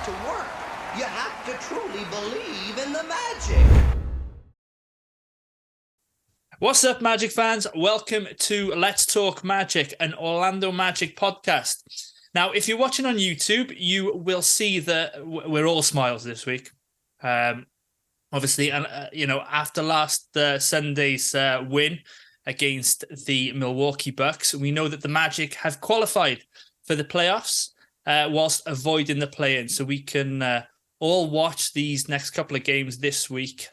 to work. You have to truly believe in the magic. What's up, Magic fans? Welcome to Let's Talk Magic, an Orlando Magic podcast. Now, if you're watching on YouTube, you will see that we're all smiles this week. Obviously, after last Sunday's win against the Milwaukee Bucks, we know that the Magic have qualified for the playoffs whilst avoiding the play-in. So we can all watch these next couple of games this week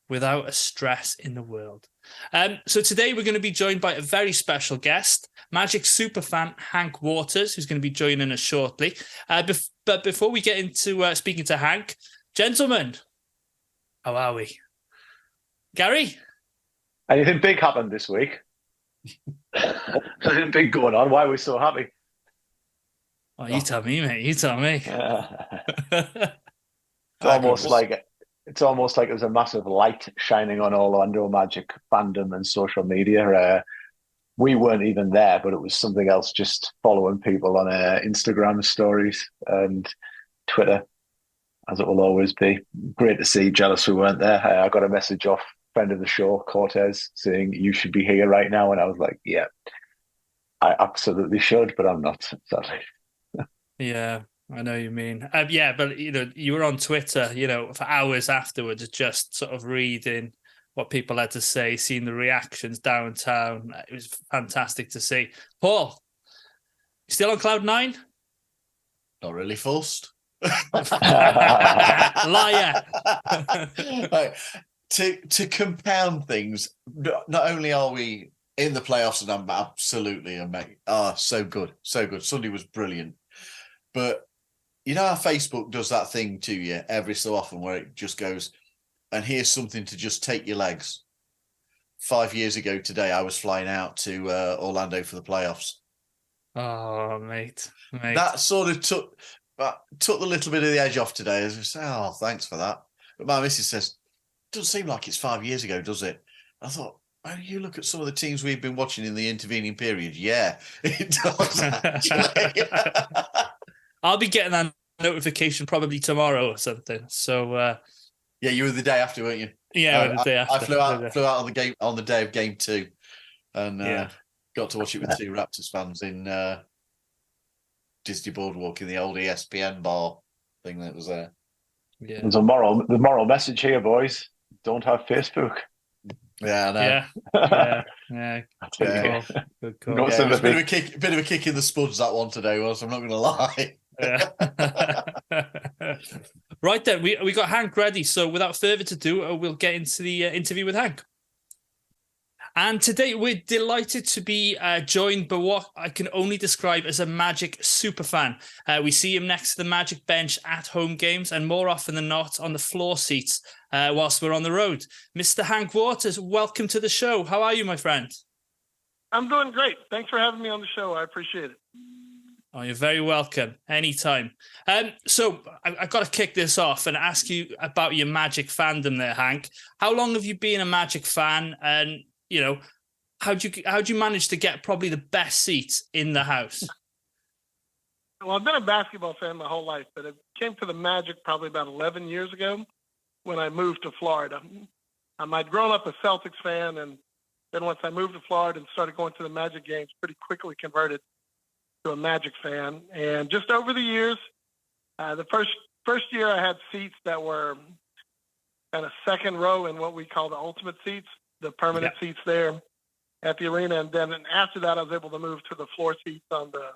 without a stress in the world. So today we're going to be joined by a very special guest, Magic superfan Hank Waters, who's going to be joining us shortly. But before we get into speaking to Hank, gentlemen, how are we? Gary? Anything big happened this week? Anything big going on? Why are we so happy? Oh, you tell me, mate. You tell me. It's almost like there's a massive light shining on Orlando Magic fandom and social media. We weren't even there, but it was something else, just following people on Instagram stories and Twitter, as it will always be. Great to see. Jealous we weren't there. I got a message off friend of the show, Cortez, saying you should be here right now. And I was like, yeah, I absolutely should, but I'm not, sadly. Yeah, I know you mean. But you were on Twitter, for hours afterwards, just sort of reading what people had to say, seeing the reactions downtown. It was fantastic to see. Paul, you still on cloud nine? Not really forced. Liar. Right. To compound things, not only are we in the playoffs, and I'm absolutely amazing. So good. Sunday was brilliant. But you know how Facebook does that thing to you every so often where it just goes, and here's something to just take your legs. 5 years ago today, I was flying out to Orlando for the playoffs. Oh, mate. That sort of took the little bit of the edge off today. As I say, oh, thanks for that. But my missus says, doesn't seem like it's 5 years ago, does it? I thought, well, you look at some of the teams we've been watching in the intervening period. Yeah, it does actually. I'll be getting that notification probably tomorrow or something. So, yeah, you were the day after, weren't you? Yeah, the day after. I flew out on the game on the day of game 2, and got to watch it with 2 Raptors fans in Disney Boardwalk in the old ESPN bar thing that was there. Yeah, there's the moral message here, boys. Don't have Facebook. Yeah, I know. Yeah. Good call. No sympathy. A bit of a kick in the spuds that one today was. I'm not going to lie. Yeah. Right then, we got Hank ready. So without further ado, we'll get into the interview with Hank. And today we're delighted to be joined by what I can only describe as a Magic superfan. We see him next to the Magic bench at home games and more often than not on the floor seats whilst we're on the road. Mr. Hank Waters, welcome to the show. How are you, my friend? I'm doing great. Thanks for having me on the show. I appreciate it. Oh, you're very welcome. Anytime. So I've got to kick this off and ask you about your Magic fandom there, Hank. How long have you been a Magic fan? And how'd you manage to get probably the best seats in the house? Well, I've been a basketball fan my whole life, but I came to the Magic probably about 11 years ago when I moved to Florida. I'd grown up a Celtics fan, and then once I moved to Florida and started going to the Magic games, pretty quickly converted to a Magic fan. And just over the years, the first year I had seats that were kind of second row in what we call the ultimate seats, the permanent seats there at the arena. And then after that, I was able to move to the floor seats on the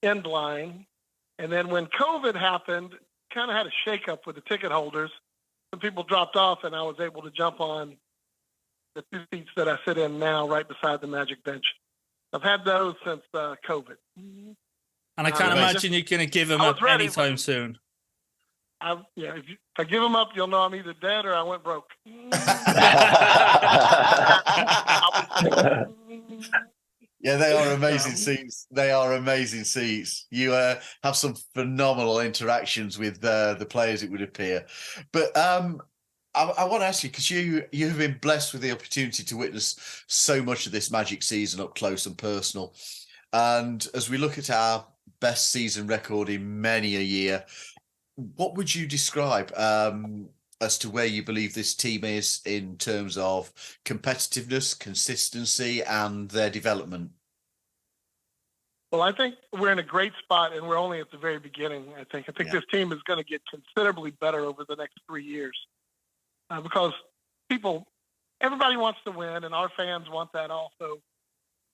end line. And then when COVID happened, kind of had a shakeup with the ticket holders. Some people dropped off, and I was able to jump on the 2 seats that I sit in now right beside the Magic bench. I've had those since COVID. And I can't imagine you're going to give them up anytime soon. If I give them up, you'll know I'm either dead or I went broke. Yeah, they are amazing seats. They are amazing seats. You have some phenomenal interactions with the players, it would appear. But I want to ask you, because you have been blessed with the opportunity to witness so much of this Magic season up close and personal. And as we look at our best season record in many a year, what would you describe as to where you believe this team is in terms of competitiveness, consistency, and their development? Well, I think we're in a great spot, and we're only at the very beginning. I think this team is going to get considerably better over the next 3 years because everybody wants to win, and our fans want that also.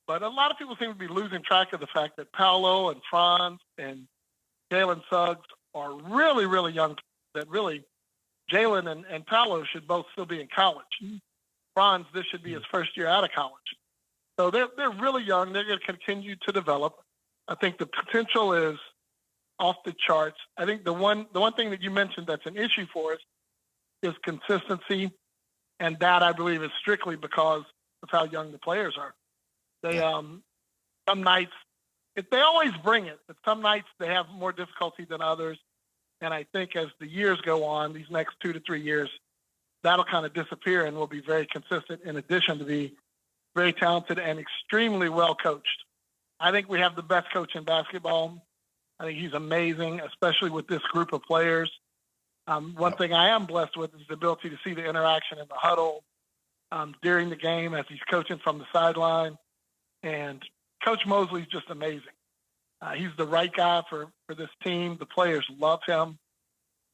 But a lot of people seem to be losing track of the fact that Paolo and Franz and Jalen Suggs are really, really young. That really, Jalen and Paolo should both still be in college. Franz, this should be his first year out of college. So they're really young. They're going to continue to develop. I think the potential is off the charts. I think the one thing that you mentioned that's an issue for us is consistency, and that I believe is strictly because of how young the players are. They some nights they always bring it, but some nights they have more difficulty than others. And I think as the years go on, these next 2 to 3 years, that'll kind of disappear, and we'll be very consistent. In addition to be very talented and extremely well coached. I think we have the best coach in basketball. I think he's amazing, especially with this group of players. One thing I am blessed with is the ability to see the interaction in the huddle during the game as he's coaching from the sideline. And Coach Mosley's just amazing. He's the right guy for this team. The players love him.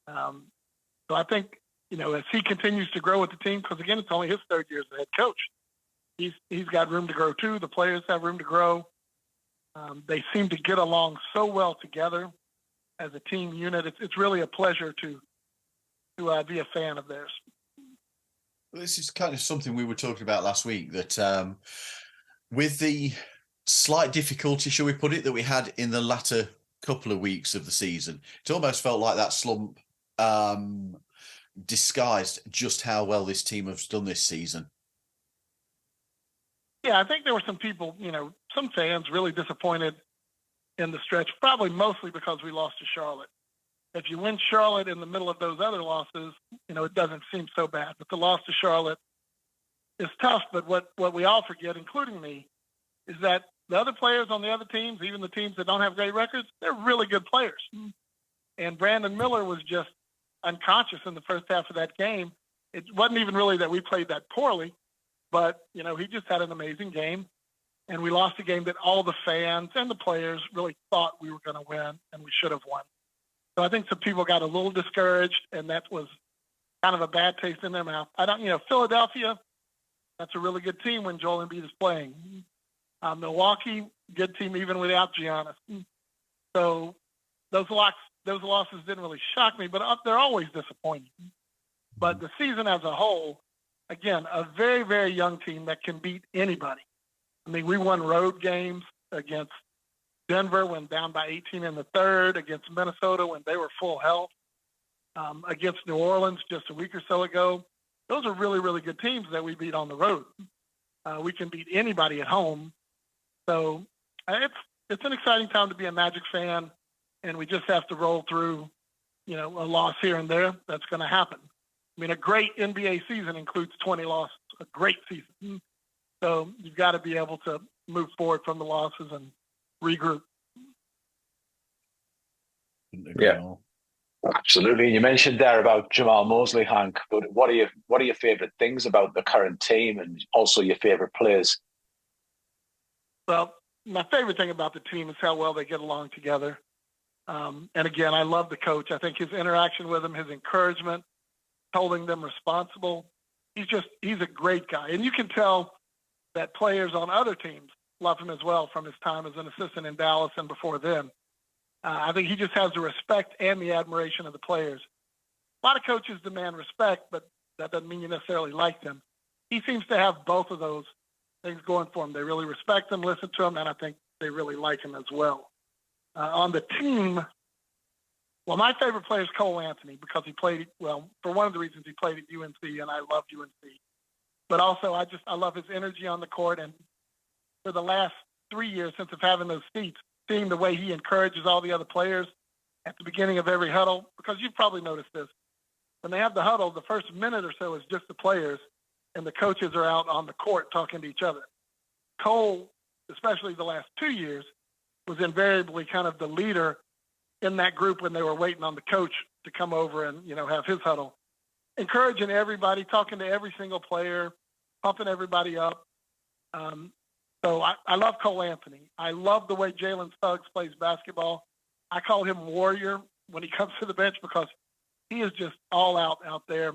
So I think, as he continues to grow with the team, because, again, it's only his third year as the head coach, he's got room to grow, too. The players have room to grow. They seem to get along so well together as a team unit. It's really a pleasure to be a fan of theirs. This is kind of something we were talking about last week, that with the slight difficulty, shall we put it, that we had in the latter couple of weeks of the season, it almost felt like that slump disguised just how well this team has done this season. Yeah, I think there were some people, some fans really disappointed in the stretch, probably mostly because we lost to Charlotte. If you win Charlotte in the middle of those other losses, it doesn't seem so bad. But the loss to Charlotte is tough. But what we all forget, including me, is that the other players on the other teams, even the teams that don't have great records, they're really good players. And Brandon Miller was just unconscious in the first half of that game. It wasn't even really that we played that poorly. But, he just had an amazing game, and we lost a game that all the fans and the players really thought we were going to win, and we should have won. So I think some people got a little discouraged, and that was kind of a bad taste in their mouth. Philadelphia, that's a really good team when Joel Embiid is playing. Milwaukee, good team even without Giannis. So those losses didn't really shock me, but they're always disappointing. But the season as a whole, again, a very, very young team that can beat anybody. I mean, we won road games against Denver when down by 18 in the third, against Minnesota when they were full health, against New Orleans just a week or so ago. Those are really, really good teams that we beat on the road. We can beat anybody at home. So it's an exciting time to be a Magic fan, and we just have to roll through, a loss here and there. That's going to happen. I mean, a great NBA season includes 20 losses, a great season. So you've got to be able to move forward from the losses and regroup. Yeah, absolutely. And you mentioned there about Jamal Mosley, Hank, but what are your favorite things about the current team and also your favorite players? Well, my favorite thing about the team is how well they get along together. And again, I love the coach. I think his interaction with them, his encouragement, holding them responsible. He's a great guy. And you can tell that players on other teams love him as well from his time as an assistant in Dallas and before then. I think he just has the respect and the admiration of the players. A lot of coaches demand respect, but that doesn't mean you necessarily like them. He seems to have both of those things going for him. They really respect him, listen to him, and I think they really like him as well. On the team, well, my favorite player is Cole Anthony because he played, well, for one of the reasons he played at UNC, and I love UNC. But also, I love his energy on the court. And for the last 3 years since of having those seats, seeing the way he encourages all the other players at the beginning of every huddle, because you've probably noticed this. When they have the huddle, the first minute or so is just the players, and the coaches are out on the court talking to each other. Cole, especially the last 2 years, was invariably kind of the leader in that group when they were waiting on the coach to come over and, have his huddle. Encouraging everybody, talking to every single player, pumping everybody up. So I love Cole Anthony. I love the way Jalen Suggs plays basketball. I call him Warrior when he comes to the bench because he is just all out there,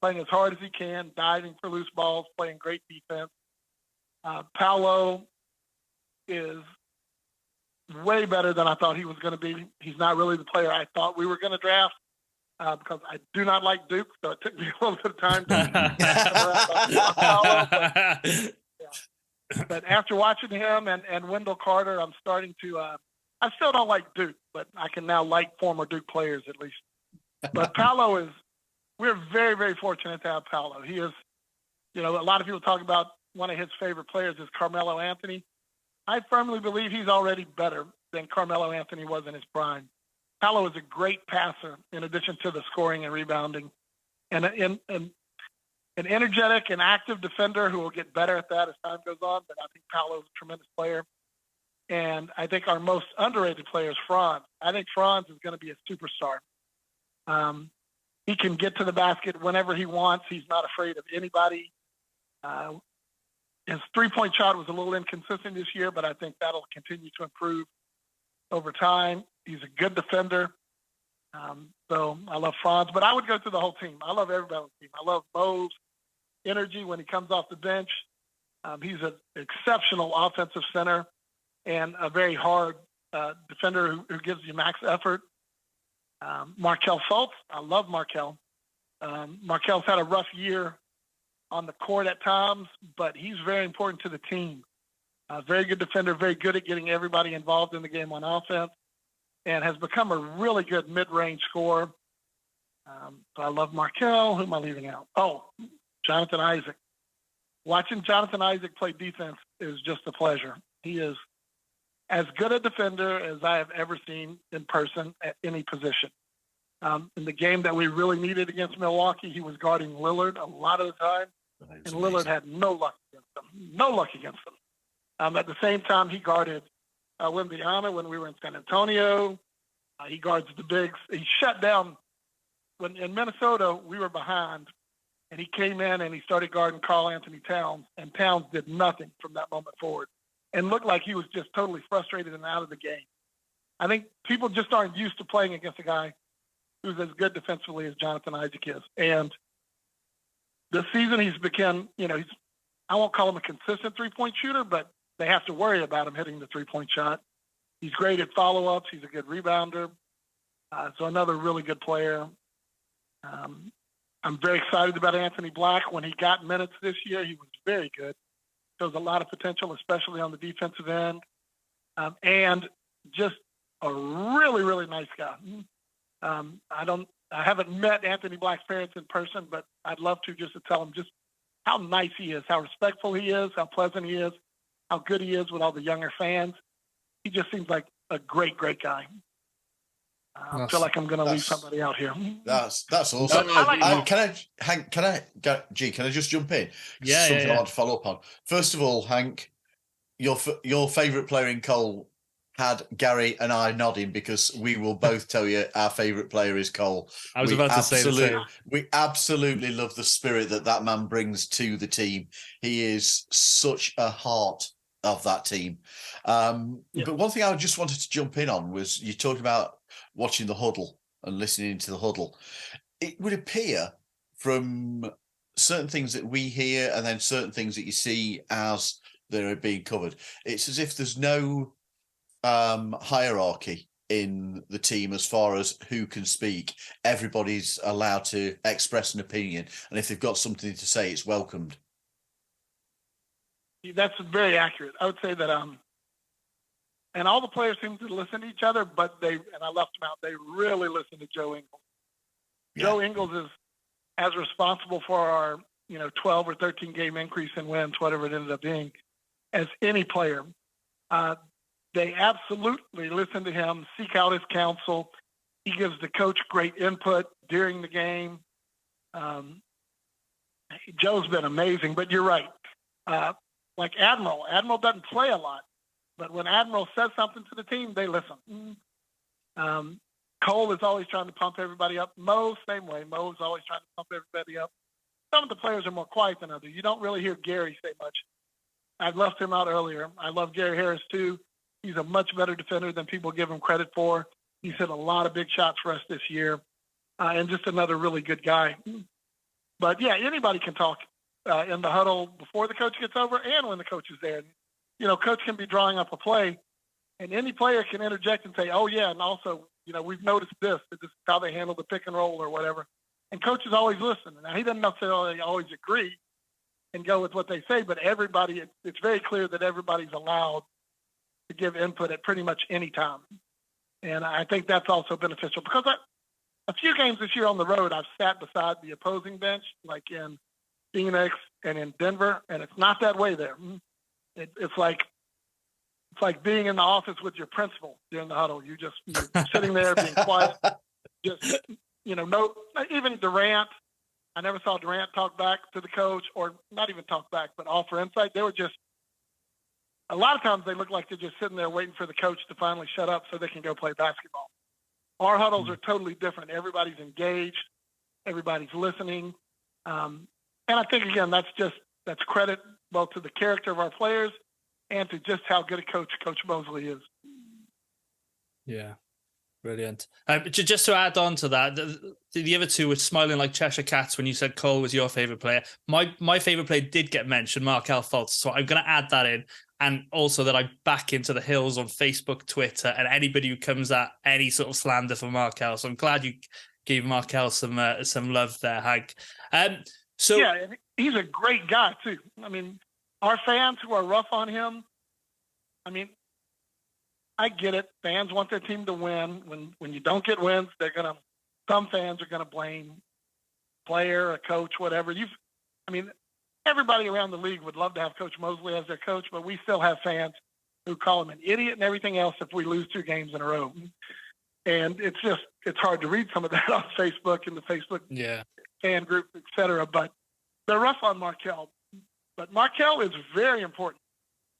playing as hard as he can, diving for loose balls, playing great defense. Paolo is way better than I thought he was going to be. He's not really the player I thought we were going to draft because I do not like Duke, so it took me a little bit of time to Paolo. But after watching him and Wendell Carter, I'm starting to I still don't like Duke, but I can now like former Duke players at least. But Paolo we're very, very fortunate to have Paolo. He is, a lot of people talk about one of his favorite players is Carmelo Anthony. I firmly believe he's already better than Carmelo Anthony was in his prime. Paolo is a great passer in addition to the scoring and rebounding, and an energetic and active defender who will get better at that as time goes on. But I think Paolo is a tremendous player. And I think our most underrated player is Franz. I think Franz is going to be a superstar. He can get to the basket whenever he wants. He's not afraid of anybody. His three-point shot was a little inconsistent this year, but I think that'll continue to improve over time. He's a good defender. So I love Franz, but I would go through the whole team. I love everybody on the team. I love Mo's energy when he comes off the bench. He's an exceptional offensive center and a very hard defender who gives you max effort. Markelle Fultz, I love Markelle. Markelle's had a rough year on the court at times, but he's very important to the team. Very good defender, very good at getting everybody involved in the game on offense, and has become a really good mid-range scorer. So I love Markelle. Who am I leaving out? Oh, Jonathan Isaac. Watching Jonathan Isaac play defense is just a pleasure. He is as good a defender as I have ever seen in person at any position. In the game that we really needed against Milwaukee, he was guarding Lillard a lot of the time, and Lillard had no luck against him. At the same time, he guarded Wembanyama when we were in San Antonio. He guards the bigs. He shut down when in Minnesota we were behind, and he came in and he started guarding Karl Anthony Towns, and Towns did nothing from that moment forward and looked like he was just totally frustrated and out of the game. I think people just aren't used to playing against a guy who's as good defensively as Jonathan Isaac is. And this season he's become, I won't call him a consistent three-point shooter, but they have to worry about him hitting the three-point shot. He's great at follow-ups. He's a good rebounder. So another really good player. I'm very excited about Anthony Black. When he got minutes this year, he was very good. Shows a lot of potential, especially on the defensive end. And just a really, really nice guy. I haven't met Anthony Black's parents in person, but I'd love to just to tell him just how nice he is, how respectful he is, how pleasant he is, how good he is with all the younger fans. He just seems like a great, great guy. I feel like I'm going to leave somebody out here. That's awesome. Can I just jump in? Something I want to follow up on. First of all, Hank, your favourite player in Cole had Gary and I nodding because we will both tell you our favourite player is Cole. I was about to say the same. We absolutely love the spirit that man brings to the team. He is such a heart of that team. But one thing I just wanted to jump in on was you talked about watching the huddle and listening to the huddle. It would appear from certain things that we hear and then certain things that you see as they're being covered, it's as if there's no hierarchy in the team as far as who can speak. Everybody's allowed to express an opinion, and if they've got something to say, it's welcomed. That's very accurate. I would say that and all the players seem to listen to each other, but I left them out, they really listen to Joe Ingles. Yeah. Joe Ingles is as responsible for our 12 or 13 game increase in wins, whatever it ended up being, as any player. They absolutely listen to him, seek out his counsel. He gives the coach great input during the game. Joe's been amazing, but you're right. Like Admiral doesn't play a lot, but when Admiral says something to the team, they listen. Cole is always trying to pump everybody up. Mo, same way. Mo is always trying to pump everybody up. Some of the players are more quiet than others. You don't really hear Gary say much. I've left him out earlier. I love Gary Harris, too. He's a much better defender than people give him credit for. He's hit a lot of big shots for us this year, and just another really good guy. But, yeah, anybody can talk in the huddle before the coach gets over and when the coach is there. You know, coach can be drawing up a play, and any player can interject and say, oh, yeah, and also, you know, we've noticed this. This is how they handle the pick and roll or whatever. And coach is always listening. Now, he doesn't necessarily always agree and go with what they say, but everybody, it's very clear that everybody's allowed to give input at pretty much any time. And I think that's also beneficial because a few games this year on the road, I've sat beside the opposing bench, like in Phoenix and in Denver, and it's not that way there. It's like being in the office with your principal during the huddle. You're sitting there being quiet. Just, you know, no, even Durant. I never saw Durant talk back to the coach, or not even talk back, but offer insight. They were just, a lot of times they look like they're just sitting there waiting for the coach to finally shut up so they can go play basketball. Our huddles are totally different. Everybody's engaged. Everybody's listening. And I think, again, that's credit both to the character of our players and to just how good a coach Coach Mosley is. Yeah, brilliant. Just to add on to that, the other two were smiling like Cheshire Cats when you said Cole was your favourite player. My favourite player did get mentioned, Markelle Fultz, so I'm going to add that in. And also that I back into the hills on Facebook, Twitter, and anybody who comes at any sort of slander for Markelle. So I'm glad you gave Markelle some love there, Hank. So yeah, he's a great guy too. I mean, our fans who are rough on him, I mean, I get it. Fans want their team to win. When you don't get wins, some fans are gonna blame player, a coach, whatever. Everybody around the league would love to have Coach Mosley as their coach, but we still have fans who call him an idiot and everything else if we lose 2 games in a row. And it's hard to read some of that on Facebook and the Facebook fan groups, et cetera. But they're rough on Markelle. But Markelle is very important.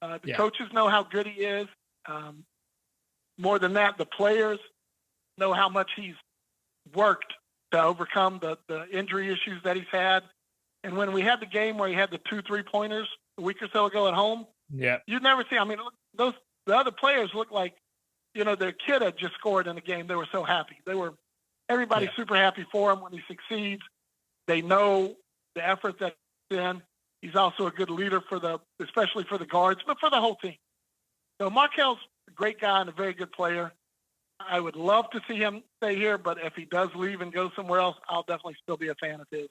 The coaches know how good he is. More than that, the players know how much he's worked to overcome the injury issues that he's had. And when we had the game where he had the 2 3-pointers a week or so ago at home, you'd never see. I mean, the other players looked like, you know, their kid had just scored in the game. They were so happy. Everybody's super happy for him when he succeeds. They know the effort that's in. He's also a good leader especially for the guards, but for the whole team. So Markelle's a great guy and a very good player. I would love to see him stay here, but if he does leave and go somewhere else, I'll definitely still be a fan of his.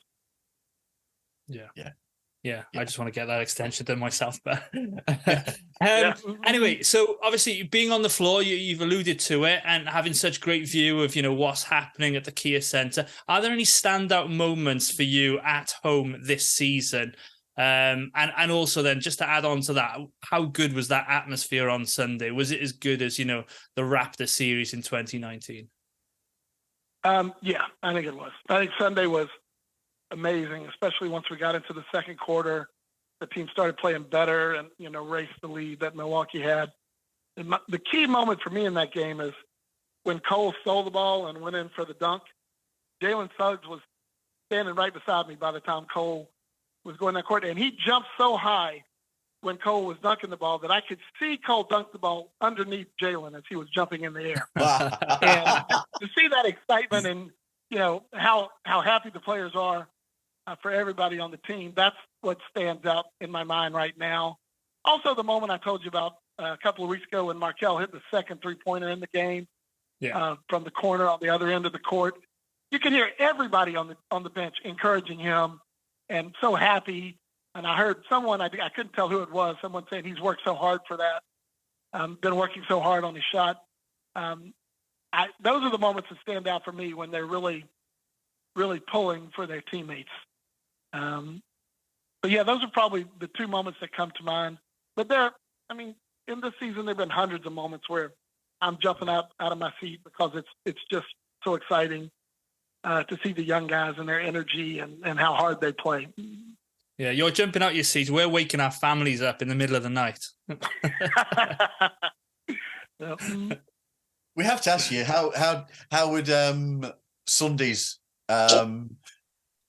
Yeah. I just want to get that extension done myself. But anyway, so obviously being on the floor, you've alluded to it, and having such great view of, you know, what's happening at the Kia Center. Are there any standout moments for you at home this season? And also then, just to add on to that, how good was that atmosphere on Sunday? Was it as good as, you know, the Raptor series in 2019? Yeah, I think it was. I think Sunday was amazing, especially once we got into the second quarter. The team started playing better and, you know, raced the lead that Milwaukee had. And the key moment for me in that game is when Cole stole the ball and went in for the dunk. Jalen Suggs was standing right beside me by the time Cole was going that court, and he jumped so high when Cole was dunking the ball that I could see Cole dunk the ball underneath Jalen as he was jumping in the air. And to see that excitement and, you know, how happy the players are for everybody on the team, that's what stands out in my mind right now. Also, the moment I told you about a couple of weeks ago when Markelle hit the second 3-pointer in the game from the corner on the other end of the court, you could hear everybody on the bench encouraging him and so happy. And I heard someone, I couldn't tell who it was, someone saying he's worked so hard for that, been working so hard on his shot. Those are the moments that stand out for me when they're really, really pulling for their teammates. But yeah, those are probably the 2 moments that come to mind. But in this season, there've been hundreds of moments where I'm jumping out of my seat because it's just so exciting to see the young guys and their energy and how hard they play. Yeah, you're jumping out your seat. We're waking our families up in the middle of the night. We have to ask you how would Sundays on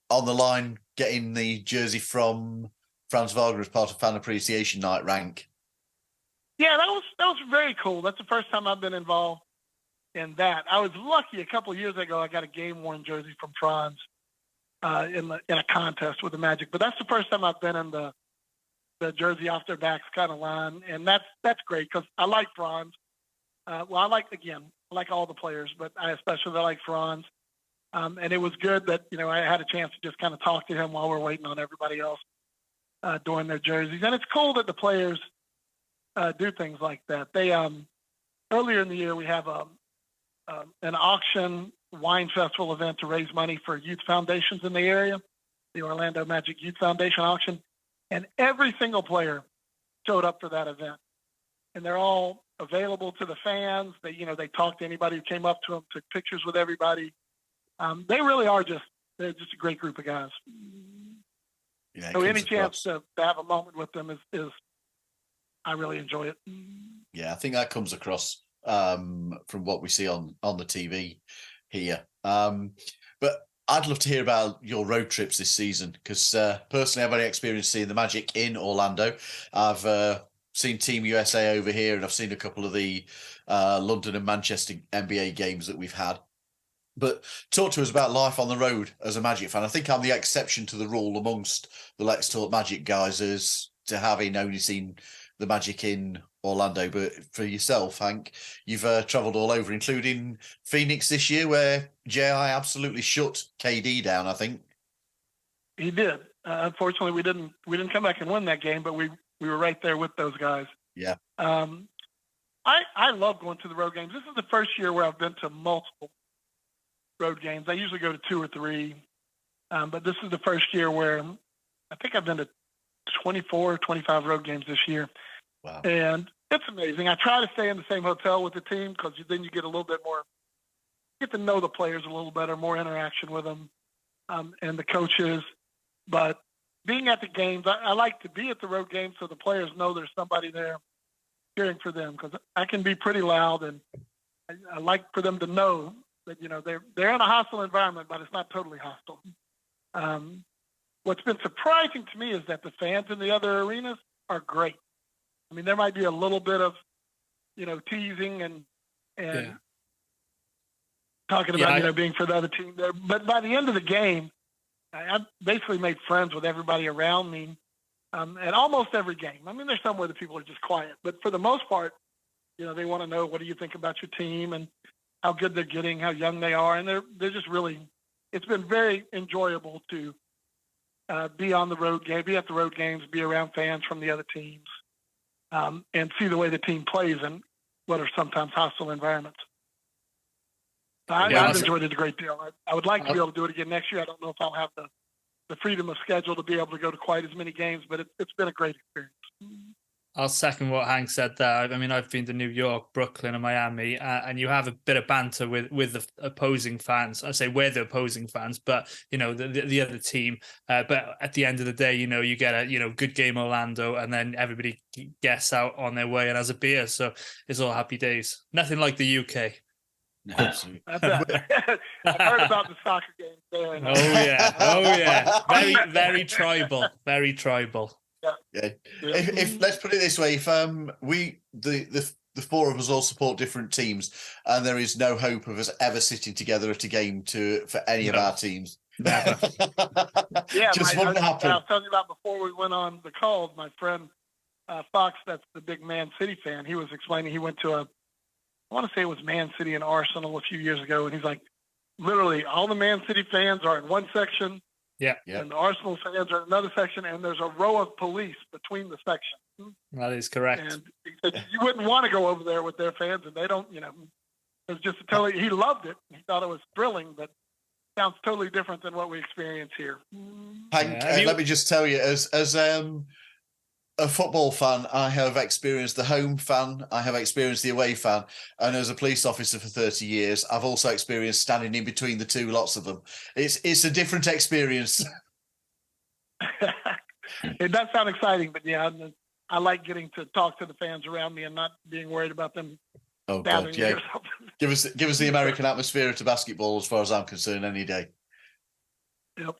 the line getting the jersey from Franz Wagner as part of Fan Appreciation Night rank? Yeah, that was very cool. That's the first time I've been involved in that. I was lucky a couple of years ago. I got a game-worn jersey from Franz in a contest with the Magic, but that's the first time I've been in the jersey off their backs kind of line, and that's great because I like Franz. I like all the players, but I especially like Franz. And it was good that, I had a chance to just kind of talk to him while we're waiting on everybody else doing their jerseys. And it's cool that the players do things like that. They earlier in the year, we have an auction wine festival event to raise money for youth foundations in the area, the Orlando Magic Youth Foundation auction. And every single player showed up for that event. And they're all available to the fans. They talked to anybody who came up to them, took pictures with everybody. They really are they're just a great group of guys. Yeah, so any chance to have a moment with them is I really enjoy it. Yeah, I think that comes across from what we see on the TV here. But I'd love to hear about your road trips this season because personally, I've only experienced seeing the Magic in Orlando. I've seen Team USA over here, and I've seen a couple of the London and Manchester NBA games that we've had. But talk to us about life on the road as a Magic fan. I think I'm the exception to the rule amongst the Let's Talk Magic guys as to having only seen the Magic in Orlando. But for yourself, Hank, you've travelled all over, including Phoenix this year, where J.I. absolutely shut KD down, I think. He did. Unfortunately, we didn't come back and win that game, but we were right there with those guys. Yeah. I love going to the road games. This is the first year where I've been to multiple road games. I usually go to 2 or 3, but this is the first year where I think I've been to 24 or 25 road games this year. Wow. And it's amazing. I try to stay in the same hotel with the team because then you get a little bit more, get to know the players a little better, more interaction with them and the coaches. But being at the games, I like to be at the road games so the players know there's somebody there cheering for them because I can be pretty loud, and I like for them to know that, they're in a hostile environment, but it's not totally hostile. What's been surprising to me is that the fans in the other arenas are great. I mean, there might be a little bit of, teasing and talking about, being for the other team there. But by the end of the game, I basically made friends with everybody around me at almost every game. I mean, there's some where the people are just quiet, but for the most part, they want to know, what do you think about your team and how good they're getting, how young they are. And they're just really, it's been very enjoyable to be on the road game, be at the road games, be around fans from the other teams, and see the way the team plays in what are sometimes hostile environments. I've enjoyed it a great deal. I would like to be able to do it again next year. I don't know if I'll have the freedom of schedule to be able to go to quite as many games, but it's been a great experience. I'll second what Hank said there. I mean, I've been to New York, Brooklyn, and Miami, and you have a bit of banter with the opposing fans. I say we're the opposing fans, but the other team. But at the end of the day, you get a good game Orlando, and then everybody gets out on their way and has a beer. So it's all happy days. Nothing like the UK. No, absolutely. I've heard about the soccer games there. Oh yeah. Very, very tribal. Very tribal. Yeah. If let's put it this way, if the four of us all support different teams, and there is no hope of us ever sitting together at a game for any of our teams. Never. Just wouldn't happen. I was telling you about before we went on the call, my friend Fox, that's the big Man City fan. He was explaining he went to I want to say it was Man City and Arsenal a few years ago, and he's like, literally all the Man City fans are in one section. Yeah. And the Arsenal fans are in another section, and there's a row of police between the sections. That is correct. And he said you wouldn't want to go over there with their fans, and they don't, it's just to tell you, he loved it. He thought it was thrilling, but sounds totally different than what we experience here. Hank, let me just tell you, as a football fan, I have experienced the home fan, I have experienced the away fan, and as a police officer for 30 years, I've also experienced standing in between the two, lots of them. It's a different experience. It does sound exciting, but yeah, I like getting to talk to the fans around me and not being worried about them. Oh God, yeah. Give us the American atmosphere to basketball, as far as I'm concerned, any day. Yep.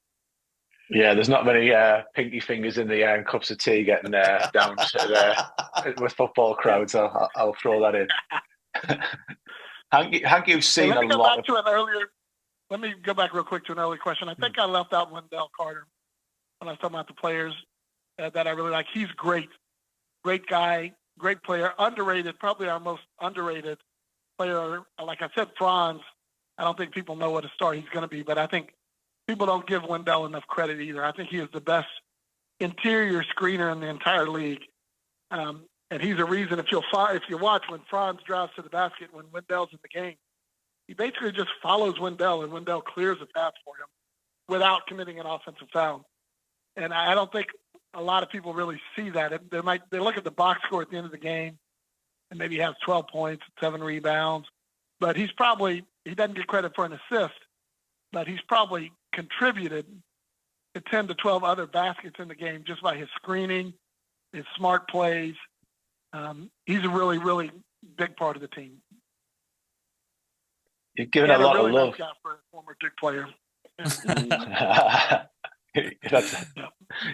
Yeah, there's not many pinky fingers in the air and cups of tea getting down to with football crowds. I'll throw that in. Hank, you've seen a lot of... Let me go back real quick to an earlier question. I think I left out Wendell Carter when I was talking about the players that I really like. He's great. Great guy, great player, underrated, probably our most underrated player. Like I said, Franz, I don't think people know what a star he's going to be, but I think people don't give Wendell enough credit either. I think he is the best interior screener in the entire league. And he's a reason, if you watch when Franz drives to the basket, when Wendell's in the game, he basically just follows Wendell, and Wendell clears the path for him without committing an offensive foul. And I don't think a lot of people really see that. They look at the box score at the end of the game, and maybe he has 12 points, 7 rebounds, but he doesn't get credit for an assist, but he's probably contributed to 10 to 12 other baskets in the game just by his screening, his smart plays. He's a really, really big part of the team. You're giving a lot of love. Nice guy for a former Duke player.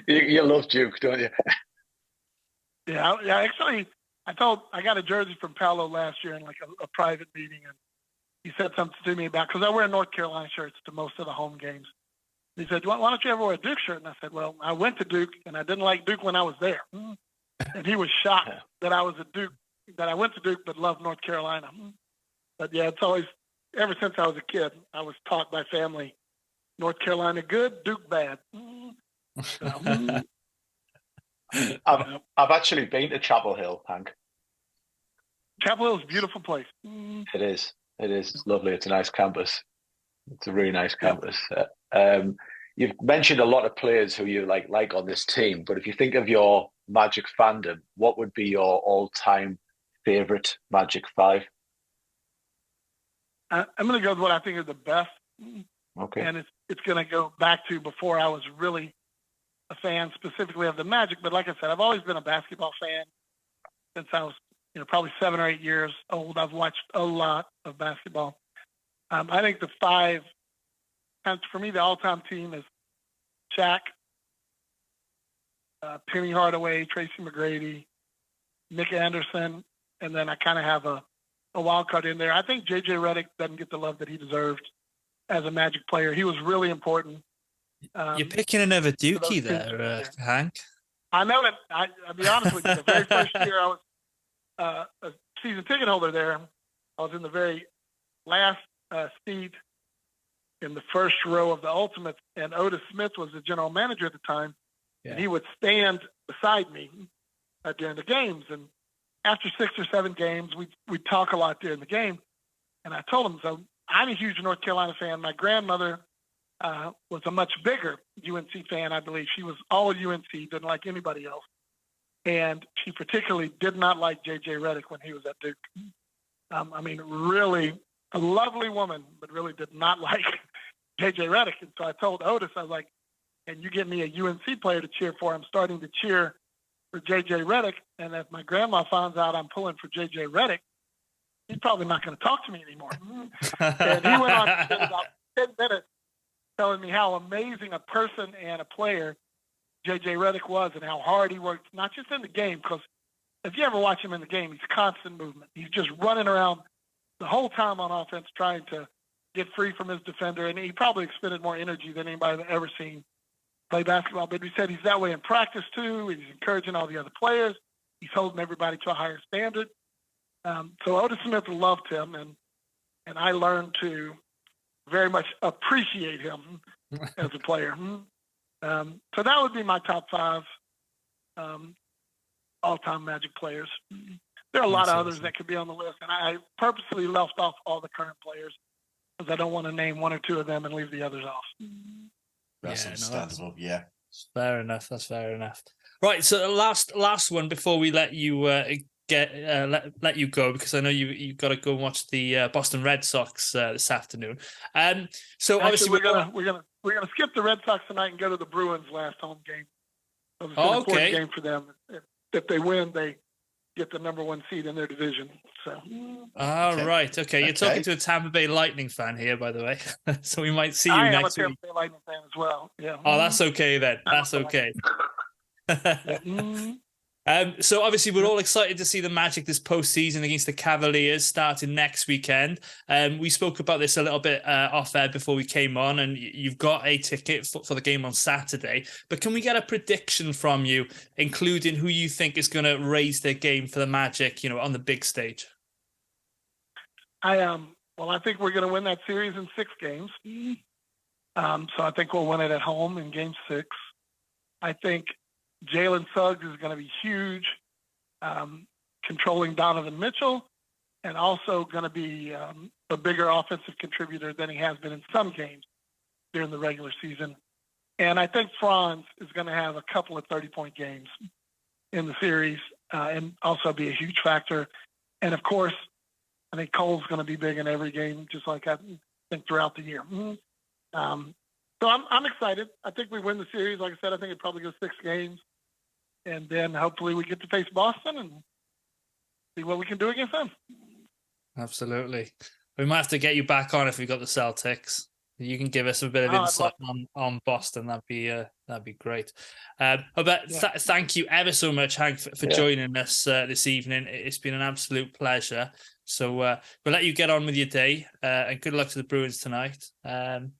You love Duke, don't you? Yeah. Actually, I got a jersey from Paolo last year in like a private meeting, and he said something to me about, because I wear North Carolina shirts to most of the home games. He said, "Why don't you ever wear a Duke shirt?" And I said, "Well, I went to Duke, and I didn't like Duke when I was there." And he was shocked that I went to Duke but loved North Carolina. But yeah, it's always, ever since I was a kid, I was taught by family, North Carolina good, Duke bad. So, I've actually been to Chapel Hill, Hank. Chapel Hill is a beautiful place. It is. It's lovely. It's a nice campus. It's a really nice campus. You've mentioned a lot of players who you like on this team, but if you think of your Magic fandom, what would be your all-time favorite Magic 5? I'm going to go with what I think is the best. Okay. And it's going to go back to before I was really a fan specifically of the Magic. But like I said, I've always been a basketball fan since I was, probably 7 or 8 years old. I've watched a lot of basketball. I think the 5, for me, the all-time team is Shaq, Penny Hardaway, Tracy McGrady, Nick Anderson, and then I kind of have a wild card in there. I think J.J. Redick doesn't get the love that he deserved as a Magic player. He was really important. You're picking another Dookie there, Hank. I know that. I'll be honest with you. The very first year I was a season ticket holder there, I was in the very last seat in the first row of the Ultimates, and Otis Smith was the general manager at the time, and he would stand beside me during the games. And after 6 or 7 games, we'd talk a lot during the game. And I told him, so I'm a huge North Carolina fan. My grandmother was a much bigger UNC fan, I believe. She was all UNC, didn't like anybody else. And she particularly did not like J.J. Redick when he was at Duke. Really a lovely woman, but really did not like J.J. Redick. And so I told Otis, I was like, "Can you get me a UNC player to cheer for? I'm starting to cheer for J.J. Redick, and if my grandma finds out I'm pulling for J.J. Redick, he's probably not going to talk to me anymore." And he went on to spend about 10 minutes telling me how amazing a person and a player J.J. Redick was and how hard he worked, not just in the game, because if you ever watch him in the game, he's constant movement. He's just running around the whole time on offense trying to get free from his defender, and he probably expended more energy than anybody I've ever seen play basketball. But he said he's that way in practice too. He's encouraging all the other players. He's holding everybody to a higher standard. So Otis Smith loved him, and I learned to very much appreciate him as a player. So that would be my top 5 all-time Magic players. There are a lot of others that could be on the list, and I purposely left off all the current players because I don't want to name 1 or 2 of them and leave the others off. That's understandable. Yeah, fair enough. That's fair enough. Right. So the last one before we let you let you go, because I know you've got to go and watch the Boston Red Sox this afternoon. So actually, obviously we're gonna skip the Red Sox tonight and go to the Bruins' last home game. So it's an important game for them. If they win, they get the number 1 seed in their division. So. Right. Okay. You're talking to a Tampa Bay Lightning fan here, by the way. So we might see you I next am a week. Tampa Bay Lightning fan as well. Yeah. Oh, that's okay then. That's okay. So obviously we're all excited to see the Magic this postseason against the Cavaliers starting next weekend. We spoke about this a little bit off air before we came on, and you've got a ticket for the game on Saturday. But can we get a prediction from you, including who you think is going to raise their game for the Magic, on the big stage? I think we're going to win that series in 6 games. So I think we'll win it at home in Game 6. I think Jalen Suggs is going to be huge, controlling Donovan Mitchell, and also going to be a bigger offensive contributor than he has been in some games during the regular season. And I think Franz is going to have a couple of 30-point games in the series and also be a huge factor. And, of course, I think Cole's going to be big in every game, just like I think throughout the year. So I'm excited. I think we win the series. Like I said, I think it probably goes 6 games. And then hopefully we get to face Boston and see what we can do against them. Absolutely. We might have to get you back on if we got the Celtics. You can give us a bit of insight on Boston. That'd be great. Thank you ever so much, Hank, for joining us this evening. It's been an absolute pleasure. So we'll let you get on with your day, and good luck to the Bruins tonight. Thank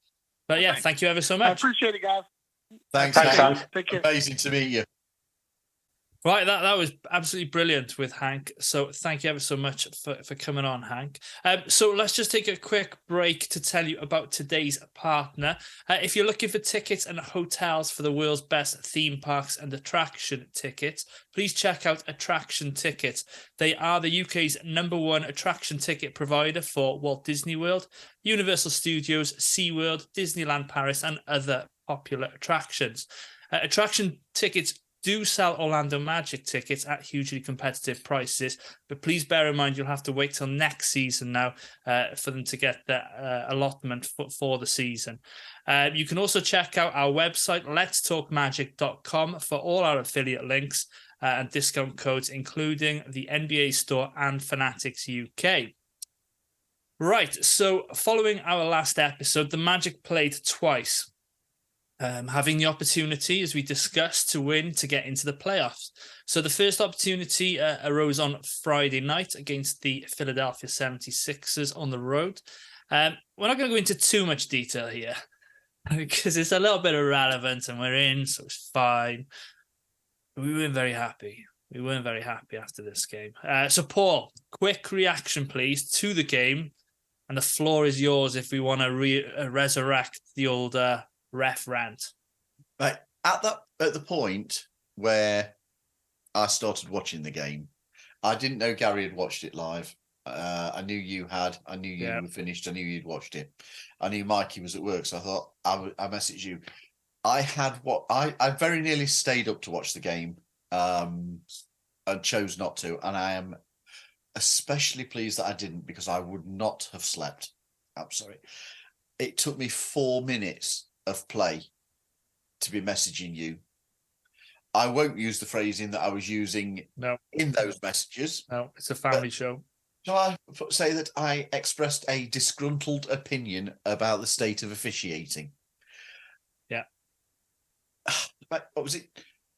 you ever so much. I appreciate it, guys. Thanks, Hank. Take care. Amazing to meet you. Right, that was absolutely brilliant with Hank. So thank you ever so much for coming on, Hank. So let's just take a quick break to tell you about today's partner. If you're looking for tickets and hotels for the world's best theme parks and attraction tickets, please check out Attraction Tickets. They are the UK's #1 attraction ticket provider for Walt Disney World, Universal Studios, SeaWorld, Disneyland Paris, and other popular attractions. Attraction Tickets do sell Orlando Magic tickets at hugely competitive prices, but please bear in mind you'll have to wait till next season now for them to get the allotment for the season. You can also check out our website, letstalkmagic.com, for all our affiliate links and discount codes, including the NBA store and Fanatics UK. Right, so following our last episode, the Magic played twice. Having the opportunity, as we discussed, to win to get into the playoffs. So the first opportunity arose on Friday night against the Philadelphia 76ers on the road. We're not going to go into too much detail here because it's a little bit irrelevant and we're in, so it's fine. But we weren't very happy. We weren't very happy after this game. So Paul, quick reaction, please, to the game. And the floor is yours if we want to resurrect the old... ref rant. Right, at the point where I started watching the game, I didn't know Gary had watched it live. I knew you had. I knew you were finished. I knew you'd watched it. I knew Mikey was at work, so I thought I messaged you. I very nearly stayed up to watch the game, and chose not to. And I am especially pleased that I didn't, because I would not have slept. I'm sorry. It took me 4 minutes of play to be messaging you. I won't use the phrasing that I was using in those messages. No, it's a family show. Shall I say that I expressed a disgruntled opinion about the state of officiating? Yeah. What was it?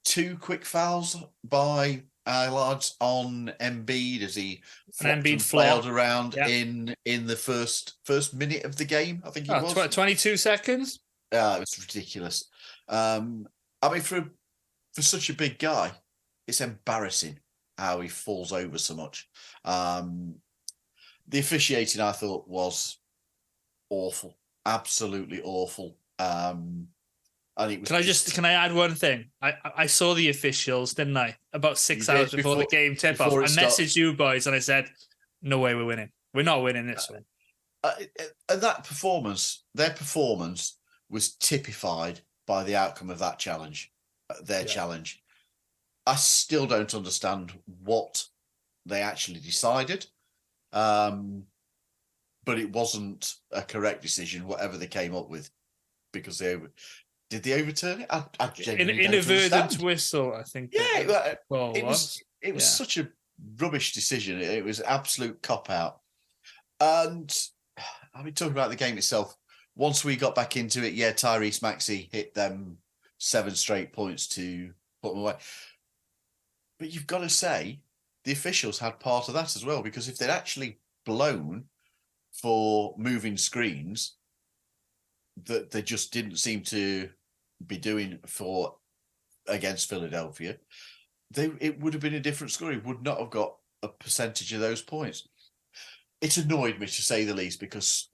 2 quick fouls by lads on Embiid as he flailed around in the first minute of the game. I think it was 22 seconds. It was ridiculous. I mean, for such a big guy, it's embarrassing how he falls over so much. The officiating, I thought, was awful, absolutely awful. And it was Can I add one thing? I saw the officials, didn't I? About 6 hours before the game tip off. I messaged you boys and I said, "No way, we're winning. We're not winning this one." And their performance was typified by the outcome of that challenge, challenge. I still don't understand what they actually decided, but it wasn't a correct decision, whatever they came up with, because did they overturn it? I genuinely don't inadvertent understand. whistle, I think. Yeah, it was such a rubbish decision. It was absolute cop-out. And I mean, talking about the game itself, once we got back into it, yeah, Tyrese Maxey hit them 7 straight points to put them away. But you've got to say, the officials had part of that as well, because if they'd actually blown for moving screens that they just didn't seem to be doing for against Philadelphia, it would have been a different score. He would not have got a percentage of those points. It annoyed me, to say the least, because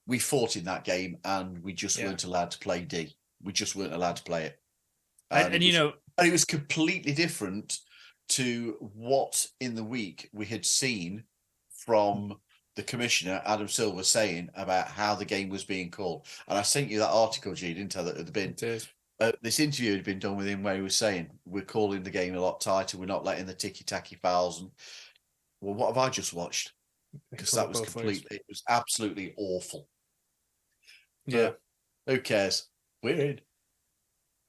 we fought in that game and we just weren't allowed to play D. We just weren't allowed to play it. And it was completely different to what in the week we had seen from the commissioner, Adam Silver, saying about how the game was being called. And I sent you that article, G, didn't I, that had been... this interview had been done with him where he was saying, we're calling the game a lot tighter, we're not letting the ticky-tacky fouls. And, well, what have I just watched? Because that was completely... It was absolutely awful. Yeah. But who cares? We're in.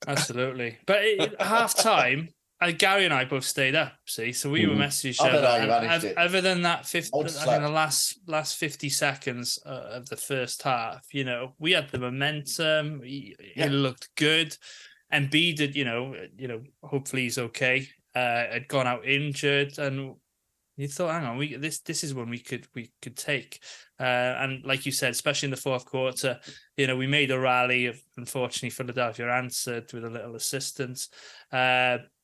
Absolutely. But at half-time... Gary and I both stayed up, see, so we were messaging each other. Other than that, I think the last 50 seconds of the first half, we had the momentum. It looked good. Embiid did, hopefully he's okay. Had gone out injured, and you thought, hang on, this is when we could take. And like you said, especially in the fourth quarter, we made a rally. Unfortunately, Philadelphia answered with a little assistance.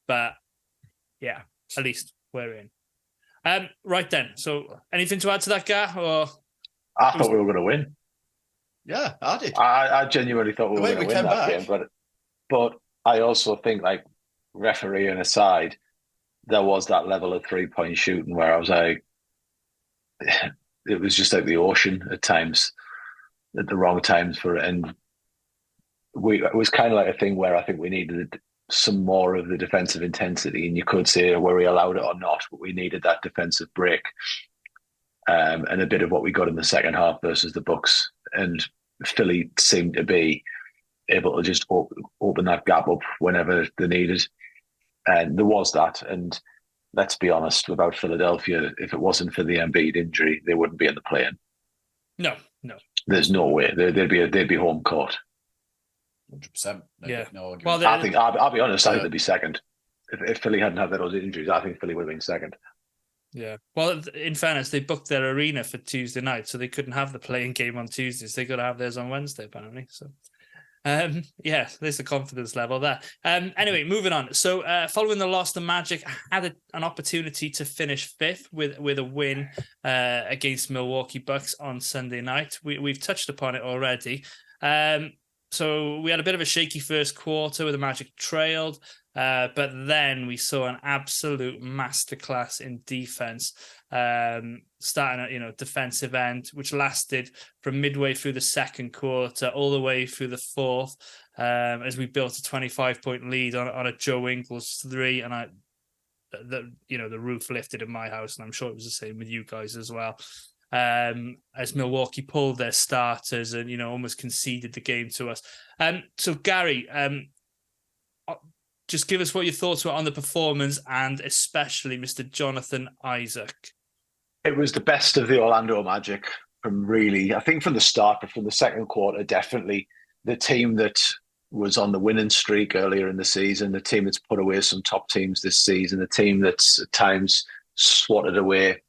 But yeah, at least we're in. Right then. So anything to add to that, Gar? Or I thought we were going to win. Yeah, I did. I genuinely thought we were going to win that game. But I also think, like, refereeing aside, there was that level of 3-point shooting where I was like, it was just like the ocean at times, at the wrong times for it. And it was kind of like a thing where I think we needed some more of the defensive intensity, and you could say were we allowed it or not, but we needed that defensive break, and a bit of what we got in the second half versus the Bucks. And Philly seemed to be able to just open that gap up whenever they needed, and there was that. And let's be honest, without Philadelphia, if it wasn't for the Embiid injury, they wouldn't be in the play-in. No, there's no way they'd be home court. 100%. No argument. Well, I'll be honest. I think they'd be second. If Philly hadn't had those injuries, I think Philly would have been second. Yeah. Well, in fairness, they booked their arena for Tuesday night, so they couldn't have the playing game on Tuesdays. They got to have theirs on Wednesday, apparently. So, there's the confidence level there. Anyway, moving on. So, following the loss, the Magic had an opportunity to finish fifth with a win against Milwaukee Bucks on Sunday night. We've touched upon it already. So we had a bit of a shaky first quarter where the Magic trailed, but then we saw an absolute masterclass in defense, starting at defensive end, which lasted from midway through the second quarter all the way through the fourth, as we built a 25-point lead on a Joe Ingles 3, and the roof lifted in my house, and I'm sure it was the same with you guys as well. As Milwaukee pulled their starters and, almost conceded the game to us. So, Gary, just give us what your thoughts were on the performance, and especially Mr. Jonathan Isaac. It was the best of the Orlando Magic from the start, but from the second quarter, definitely. The team that was on the winning streak earlier in the season, the team that's put away some top teams this season, the team that's at times swatted away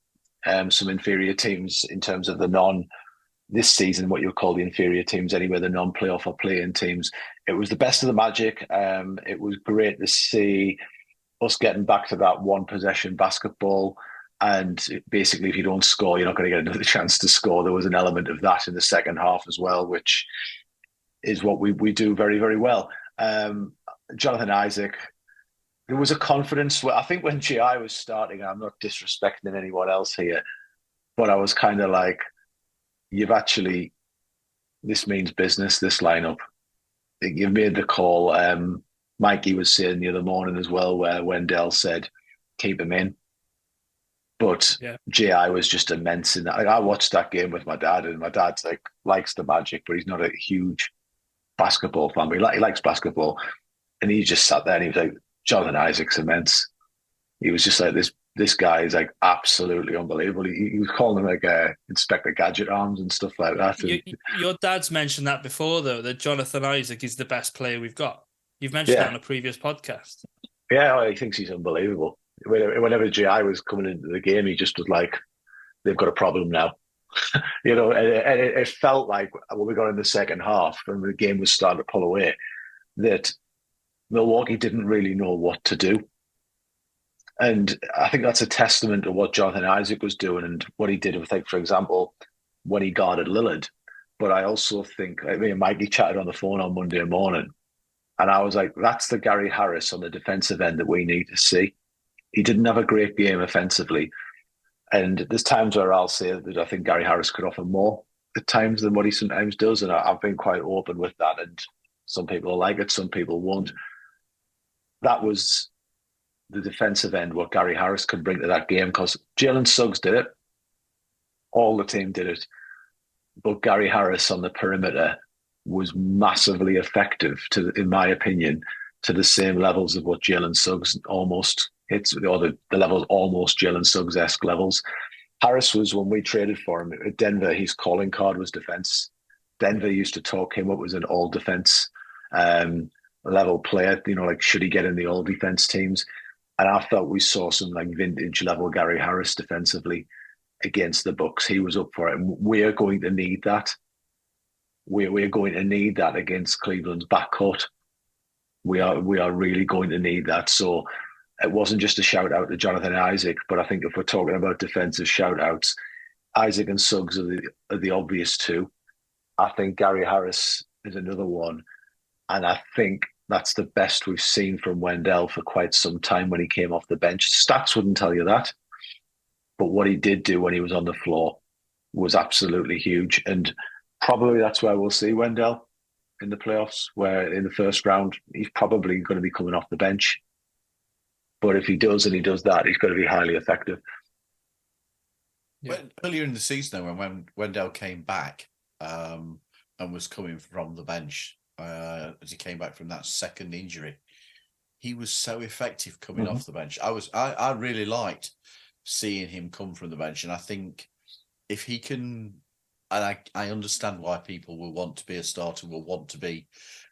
some inferior teams in terms of this season, what you would call the inferior teams anyway, the non-playoff or play-in teams. It was the best of the Magic. It was great to see us getting back to that one-possession basketball. And basically, if you don't score, you're not going to get another chance to score. There was an element of that in the second half as well, which is what we do very, very well. Jonathan Isaac, there was a confidence where I think when GI was starting, I'm not disrespecting anyone else here, but I was kind of like, this means business, this lineup. You've made the call. Mikey was saying the other morning as well, where Wendell said, keep him in. But GI was just immense in that. I watched that game with my dad, and my dad's likes the Magic, but he's not a huge basketball fan, but he likes basketball. And he just sat there and he was like, Jonathan Isaac's immense. He was just like this this guy is like absolutely unbelievable. He was calling him like Inspector Gadget arms and stuff like that. Your dad's mentioned that before, though, that Jonathan Isaac is the best player we've got. You've mentioned Yeah. that on a previous podcast. Yeah, he thinks he's unbelievable. Whenever GI was coming into the game, he just was like, they've got a problem now. And it felt like when we got in the second half and the game was starting to pull away, that Milwaukee didn't really know what to do. And I think that's a testament to what Jonathan Isaac was doing and what he did with, like, for example, when he guarded Lillard. But I also think, Mikey chatted on the phone on Monday morning, and I was like, that's the Gary Harris on the defensive end that we need to see. He didn't have a great game offensively. And there's times where I'll say that I think Gary Harris could offer more at times than what he sometimes does. And I've been quite open with that. And some people will like it, some people won't. That was the defensive end, what Gary Harris could bring to that game, because Jalen Suggs did it. All the team did it. But Gary Harris on the perimeter was massively effective, in my opinion, to the same levels of what Jalen Suggs almost hits, or the levels almost Jalen Suggs-esque levels. Harris was, when we traded for him at Denver, his calling card was defense. Denver used to talk him up as an all-defense level player, like should he get in the all-defense teams? And I felt we saw some like vintage level Gary Harris defensively against the Bucks. He was up for it. And we're going to need that. We're going to need that against Cleveland's backcourt. We are really going to need that. So it wasn't just a shout out to Jonathan Isaac, but I think if we're talking about defensive shout outs, Isaac and Suggs are the obvious two. I think Gary Harris is another one. And I think that's the best we've seen from Wendell for quite some time when he came off the bench. Stats wouldn't tell you that. But what he did do when he was on the floor was absolutely huge. And probably that's where we'll see Wendell in the playoffs, where in the first round, he's probably going to be coming off the bench. But if he does and he does that, he's going to be highly effective. Yeah. Earlier in the season, when Wendell came back and was coming from the bench, as he came back from that second injury, he was so effective coming off the bench. I really liked seeing him come from the bench, and I think if he can, and I understand why people will want to be a starter, will want to be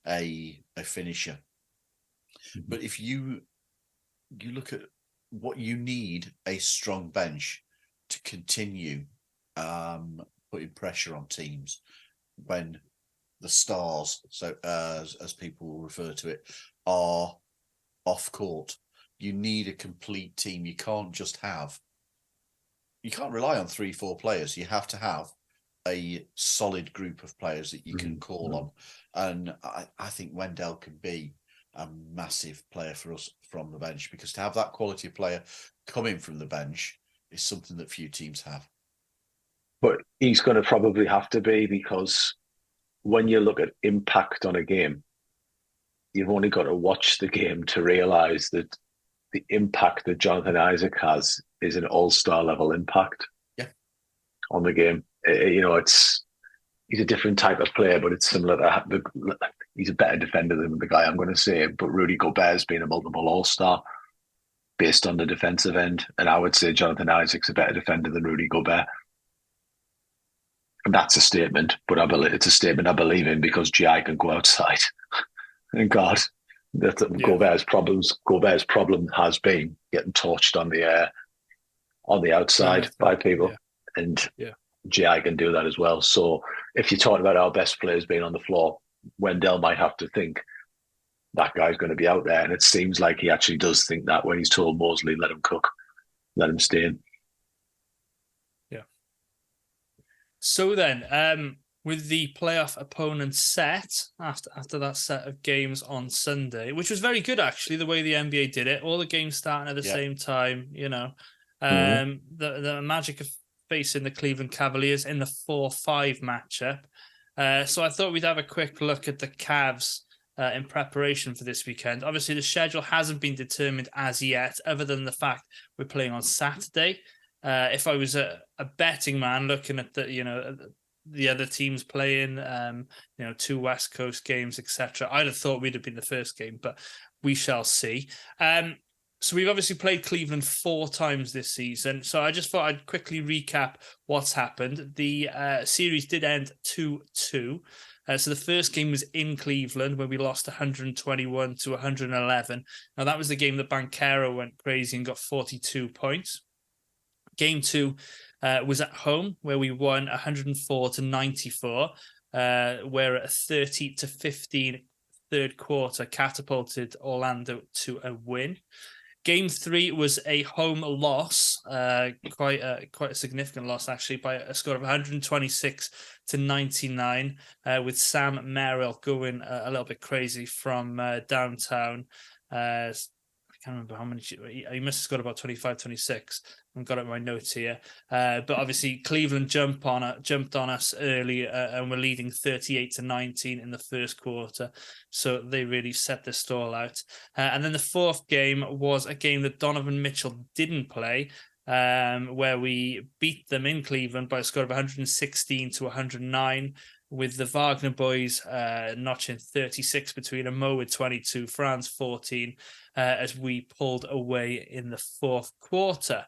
a finisher, but if you look at what you need, a strong bench to continue putting pressure on teams when the stars, so as people will refer to it, are off court. You need a complete team. You can't rely on 3-4 players. You have to have a solid group of players that you can call on. And I think Wendell can be a massive player for us from the bench, because to have that quality of player coming from the bench is something that few teams have. But he's going to probably have to be, because when you look at impact on a game, you've only got to watch the game to realise that the impact that Jonathan Isaac has is an all-star level impact on the game. He's a different type of player, but it's similar to he's a better defender than the guy I'm going to say. But Rudy Gobert's been a multiple all-star based on the defensive end, and I would say Jonathan Isaac's a better defender than Rudy Gobert. And that's a statement, but it's a statement I believe in, because GI can go outside. And God, Gobert's problem has been getting torched on the outside by people, and GI can do that as well. So if you're talking about our best players being on the floor, Wendell might have to think that guy's going to be out there, and it seems like he actually does think that when he's told Mosley, let him cook, let him stay in. So then, with the playoff opponents set after that set of games on Sunday, which was very good actually, the way the NBA did it, all the games starting at the same time, the Magic are facing the Cleveland Cavaliers in the 4-5 matchup. So I thought we'd have a quick look at the Cavs in preparation for this weekend. Obviously, the schedule hasn't been determined as yet, other than the fact we're playing on Saturday. If I was a betting man looking at the other teams playing, 2 West Coast games, etc., I'd have thought we'd have been the first game, but we shall see. So we've obviously played Cleveland 4 times this season. So I just thought I'd quickly recap what's happened. The series did end 2-2. So the first game was in Cleveland where we lost 121 to 111. Now that was the game that Banchero went crazy and got 42 points. Game 2 was at home where we won 104 to 94, where a 30 to 15 third quarter catapulted Orlando to a win. Game 3 was a home loss, quite a significant loss actually, by a score of 126 to 99, with Sam Merrill going a little bit crazy from downtown. I can't remember how many. He must have scored about 25, 26. I've got it in my notes here. But obviously Cleveland jumped on us early and were leading 38 to 19 in the first quarter. So they really set the stall out. And then the fourth game was a game that Donovan Mitchell didn't play, where we beat them in Cleveland by a score of 116 to 109. With the Wagner boys notching 36 between a Mo with 22, Franz 14, as we pulled away in the fourth quarter.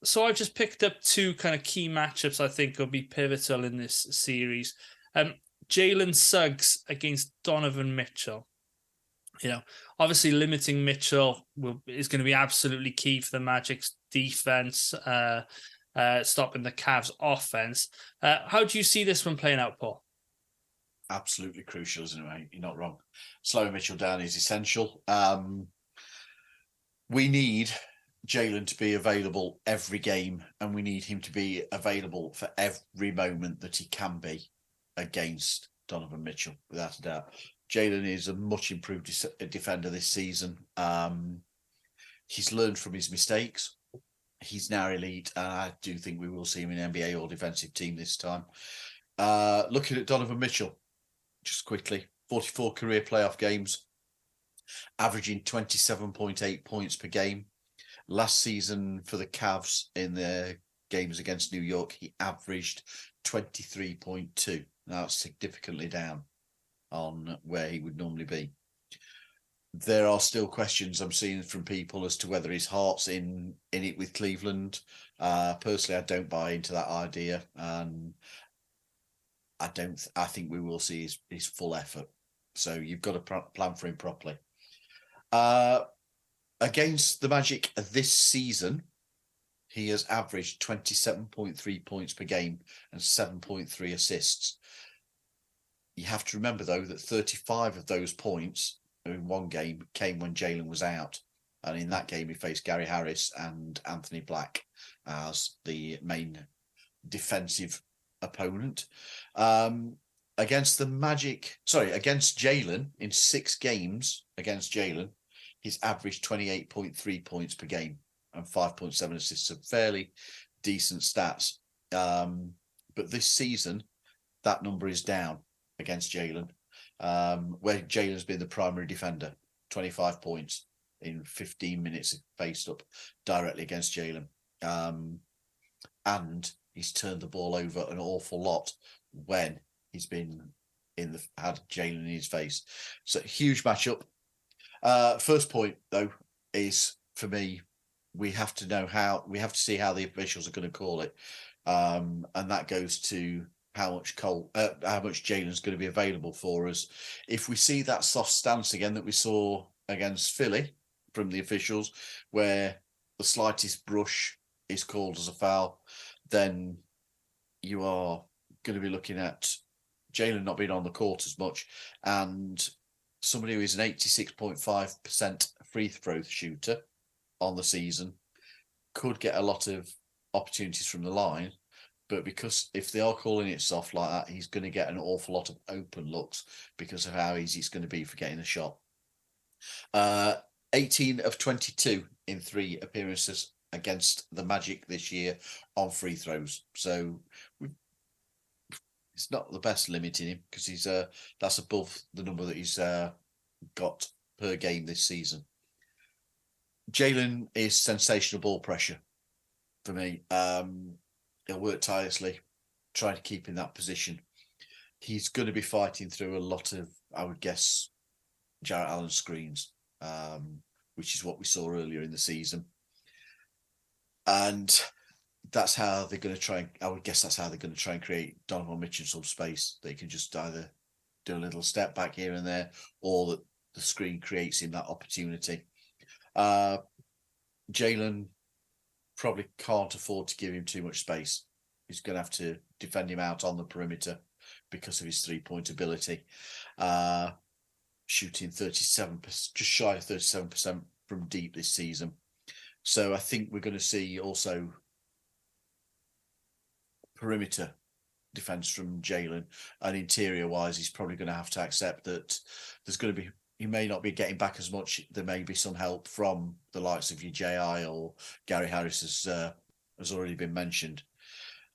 So I've just picked up 2 kind of key matchups I think will be pivotal in this series. Jalen Suggs against Donovan Mitchell. Obviously limiting Mitchell is going to be absolutely key for the Magic's defense, stopping the Cavs offense. How do you see this one playing out, Paul? Absolutely crucial, isn't it, mate? You're not wrong. Slowing Mitchell down is essential. We need Jalen to be available every game, and we need him to be available for every moment that he can be against Donovan Mitchell, without a doubt. Jalen is a much improved defender this season. He's learned from his mistakes. He's now elite, and I do think we will see him in NBA All-Defensive Team this time. Looking at Donovan Mitchell, just quickly, 44 career playoff games, averaging 27.8 points per game. Last season for the Cavs in their games against New York, he averaged 23.2. Now it's significantly down on where he would normally be. There are still questions I'm seeing from people as to whether his heart's in it with Cleveland. Personally, I don't buy into that idea. I think we will see his full effort. So you've got to plan for him properly. Against the Magic this season, he has averaged 27.3 points per game and 7.3 assists. You have to remember, though, that 35 of those points in one game came when Jalen was out. And in that game, he faced Gary Harris and Anthony Black as the main defensive opponent. Against Jalen, in 6 games against Jalen, he's averaged 28.3 points per game and 5.7 assists. So fairly decent stats. But this season, that number is down against Jalen, where Jalen's been the primary defender, 25 points in 15 minutes faced up directly against Jalen. And he's turned the ball over an awful lot when he's been had Jalen in his face. So huge matchup. First point, though, is for me, we have to see how the officials are going to call it. And that goes to how much Jalen's going to be available for us. If we see that soft stance again that we saw against Philly from the officials, where the slightest brush is called as a foul, then you are going to be looking at Jalen not being on the court as much, and somebody who is an 86.5% free throw shooter on the season could get a lot of opportunities from the line. But because if they are calling it soft like that, he's going to get an awful lot of open looks because of how easy it's going to be for getting a shot. 18 of 22 in 3 appearances against the Magic this year on free throws. So it's not the best limiting him because he's that's above the number that he's got per game this season. Jalen is sensational ball pressure for me. He'll work tirelessly, trying to keep in that position. He's going to be fighting through a lot of, I would guess, Jarrett Allen screens. which is what we saw earlier in the season. And that's how they're going to try. I would guess that's how they're going to try and create Donovan Mitchell some space. They can just either do a little step back here and there, or that the screen creates him that opportunity. Jalen probably can't afford to give him too much space. He's going to have to defend him out on the perimeter because of his 3-point ability. Shooting 37%, just shy of 37% from deep this season. So I think we're going to see also perimeter defense from Jalen, and interior wise, he's probably going to have to accept that there's going to be, he may not be getting back as much. There may be some help from the likes of your JI or Gary Harris, has already been mentioned.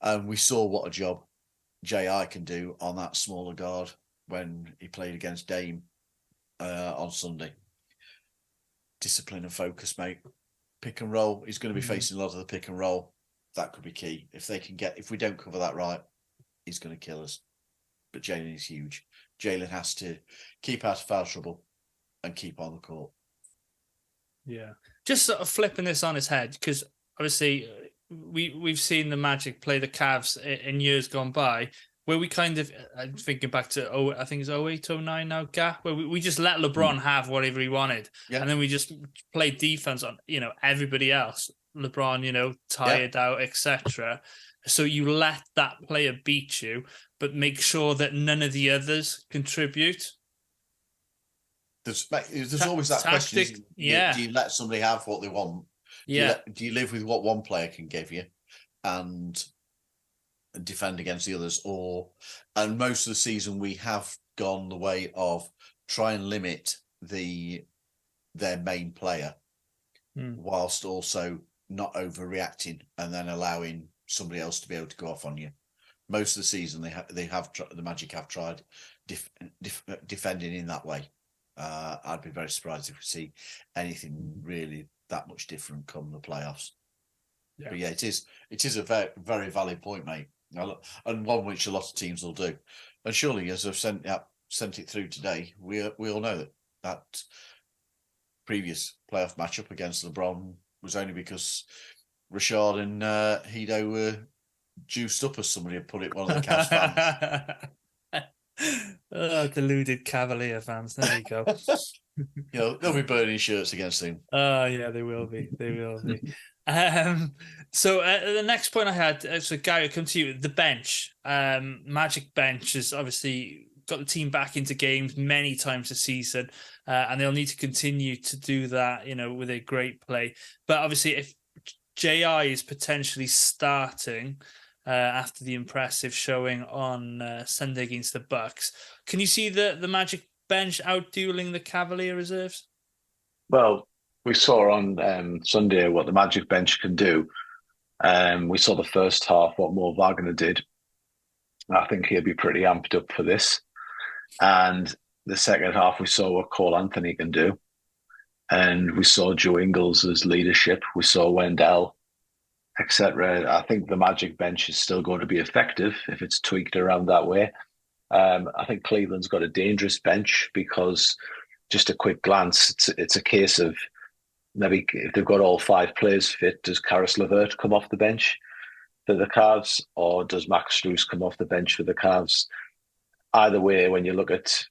And we saw what a job JI can do on that smaller guard when he played against Dame on Sunday. Discipline and focus, mate. Pick and roll. He's going to be facing a lot of the pick and roll. That could be key. If we don't cover that right, he's going to kill us. But Jalen is huge. Jalen has to keep out of foul trouble and keep on the court. Yeah. Just sort of flipping this on his head, because obviously we've seen the Magic play the Cavs in years gone by, where we kind of, I'm thinking back to, I think it's 08, 09 now, Gap, where we just let LeBron have whatever he wanted. Yeah. And then we just played defense on, everybody else. LeBron, tired out, etc. So you let that player beat you, but make sure that none of the others contribute. There's always that question. Yeah. Do you let somebody have what they want? Yeah. Do you live with what one player can give you and defend against the others? And most of the season we have gone the way of try and limit their main player whilst also not overreacting and then allowing somebody else to be able to go off on you. Most of the season the Magic have tried defending in that way. I'd be very surprised if we see anything really that much different come the playoffs. Yeah. But yeah, it is a very, very valid point, mate, and one which a lot of teams will do. And surely, as I've sent it through today, we all know that previous playoff matchup against LeBron was only because Rashad and Hido were juiced up, as somebody had put it, one of the Cavs fans. Oh, deluded Cavalier fans. There you go. They'll be burning shirts against him. Oh, yeah, they will be. They will be. So the next point I had, so Gary, I'll come to you. The bench. Magic bench has obviously got the team back into games many times this season, and they'll need to continue to do that, with a great play. But obviously, if JI is potentially starting after the impressive showing on Sunday against the Bucks, can you see the Magic bench out-dueling the Cavalier reserves? Well, we saw on Sunday what the Magic bench can do. We saw the first half, what Mo Wagner did. I think he'll be pretty amped up for this. And the second half, we saw what Cole Anthony can do. And we saw Joe Ingles' leadership. We saw Wendell, etc. I think the Magic bench is still going to be effective if it's tweaked around that way. I think Cleveland's got a dangerous bench because, just a quick glance, it's a case of maybe if they've got all 5 players fit, does Karis LeVert come off the bench for the Cavs, or does Max Strus come off the bench for the Cavs? Either way, when you look at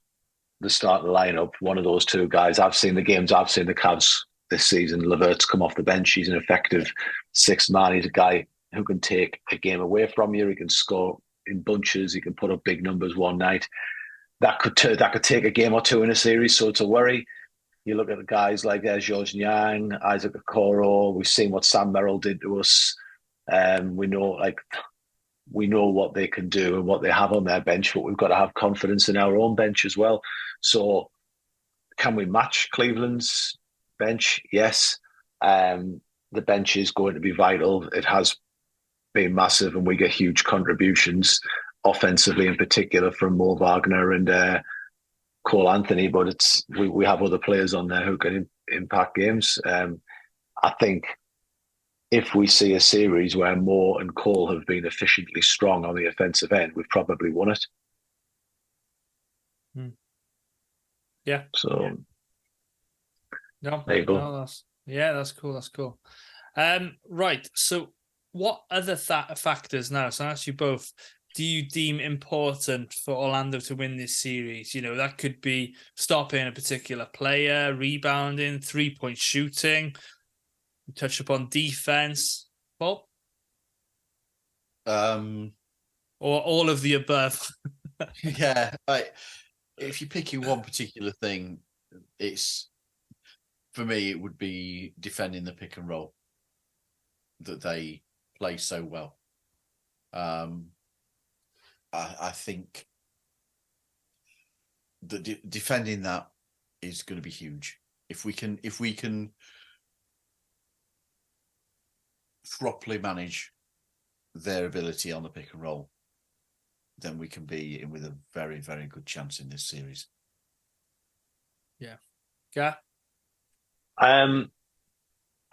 the starting lineup, one of those two guys, I've seen the Cavs this season. LeVert's come off the bench. He's an effective 6th man. He's a guy who can take a game away from you. He can score in bunches. He can put up big numbers one night. That could take a game or two in a series, so it's a worry. You look at the guys like George Niang, Isaac Okoro. We've seen what Sam Merrill did to us. We know what they can do and what they have on their bench, but we've got to have confidence in our own bench as well. So can we match Cleveland's bench? Yes. The bench is going to be vital. It has been massive, and we get huge contributions offensively, in particular from Mo Wagner and Cole Anthony. But we have other players on there who can impact games. I think if we see a series where Mo and Cole have been efficiently strong on the offensive end, we've probably won it. Yeah. So No, There you go. no, that's cool. That's cool. Right. So, what other factors now? So, I ask you both. Do you deem important for Orlando to win this series? You know, that could be stopping a particular player, rebounding, 3-point shooting. We touched upon defense. Bob? Or all of the above. Yeah. If you're picking one particular thing, it's, for me, it would be defending the pick and roll that they play so well. I think that defending that is going to be huge. If we can properly manage their ability on the pick and roll, then we can be in with a very, very good chance in this series. Yeah. Yeah. I'm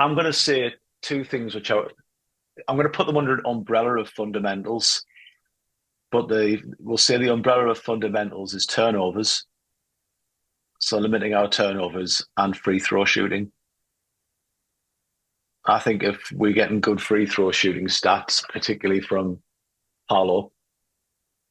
going to say two things which I'm going to put them under an umbrella of fundamentals, but we'll say the umbrella of fundamentals is turnovers. So limiting our turnovers and free throw shooting. I think if we're getting good free throw shooting stats, particularly from Paolo,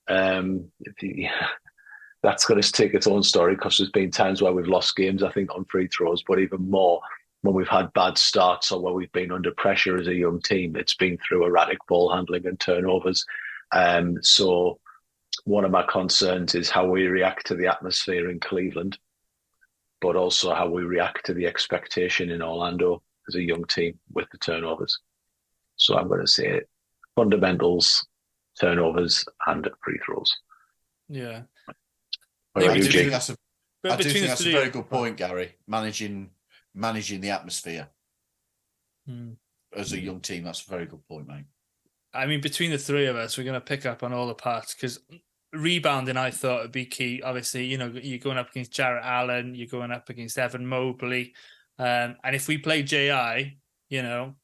that's going to take its own story, because there's been times where we've lost games, I think, on free throws, but even more when we've had bad starts or where we've been under pressure as a young team, it's been through erratic ball handling and turnovers. So one of my concerns is how we react to the atmosphere in Cleveland, but also how we react to the expectation in Orlando as a young team with the turnovers. So I'm going to say fundamentals, turnovers, and free throws. Yeah. What about I you, do Jake? think that's a very good point, Gary. Managing the atmosphere as a young team, that's a very good point, mate. I mean, between the three of us, we're going to pick up on all the parts, because rebounding, I thought, would be key. Obviously, you know, you're going up against Jarrett Allen, you're going up against Evan Mobley. And if we play JI, you know,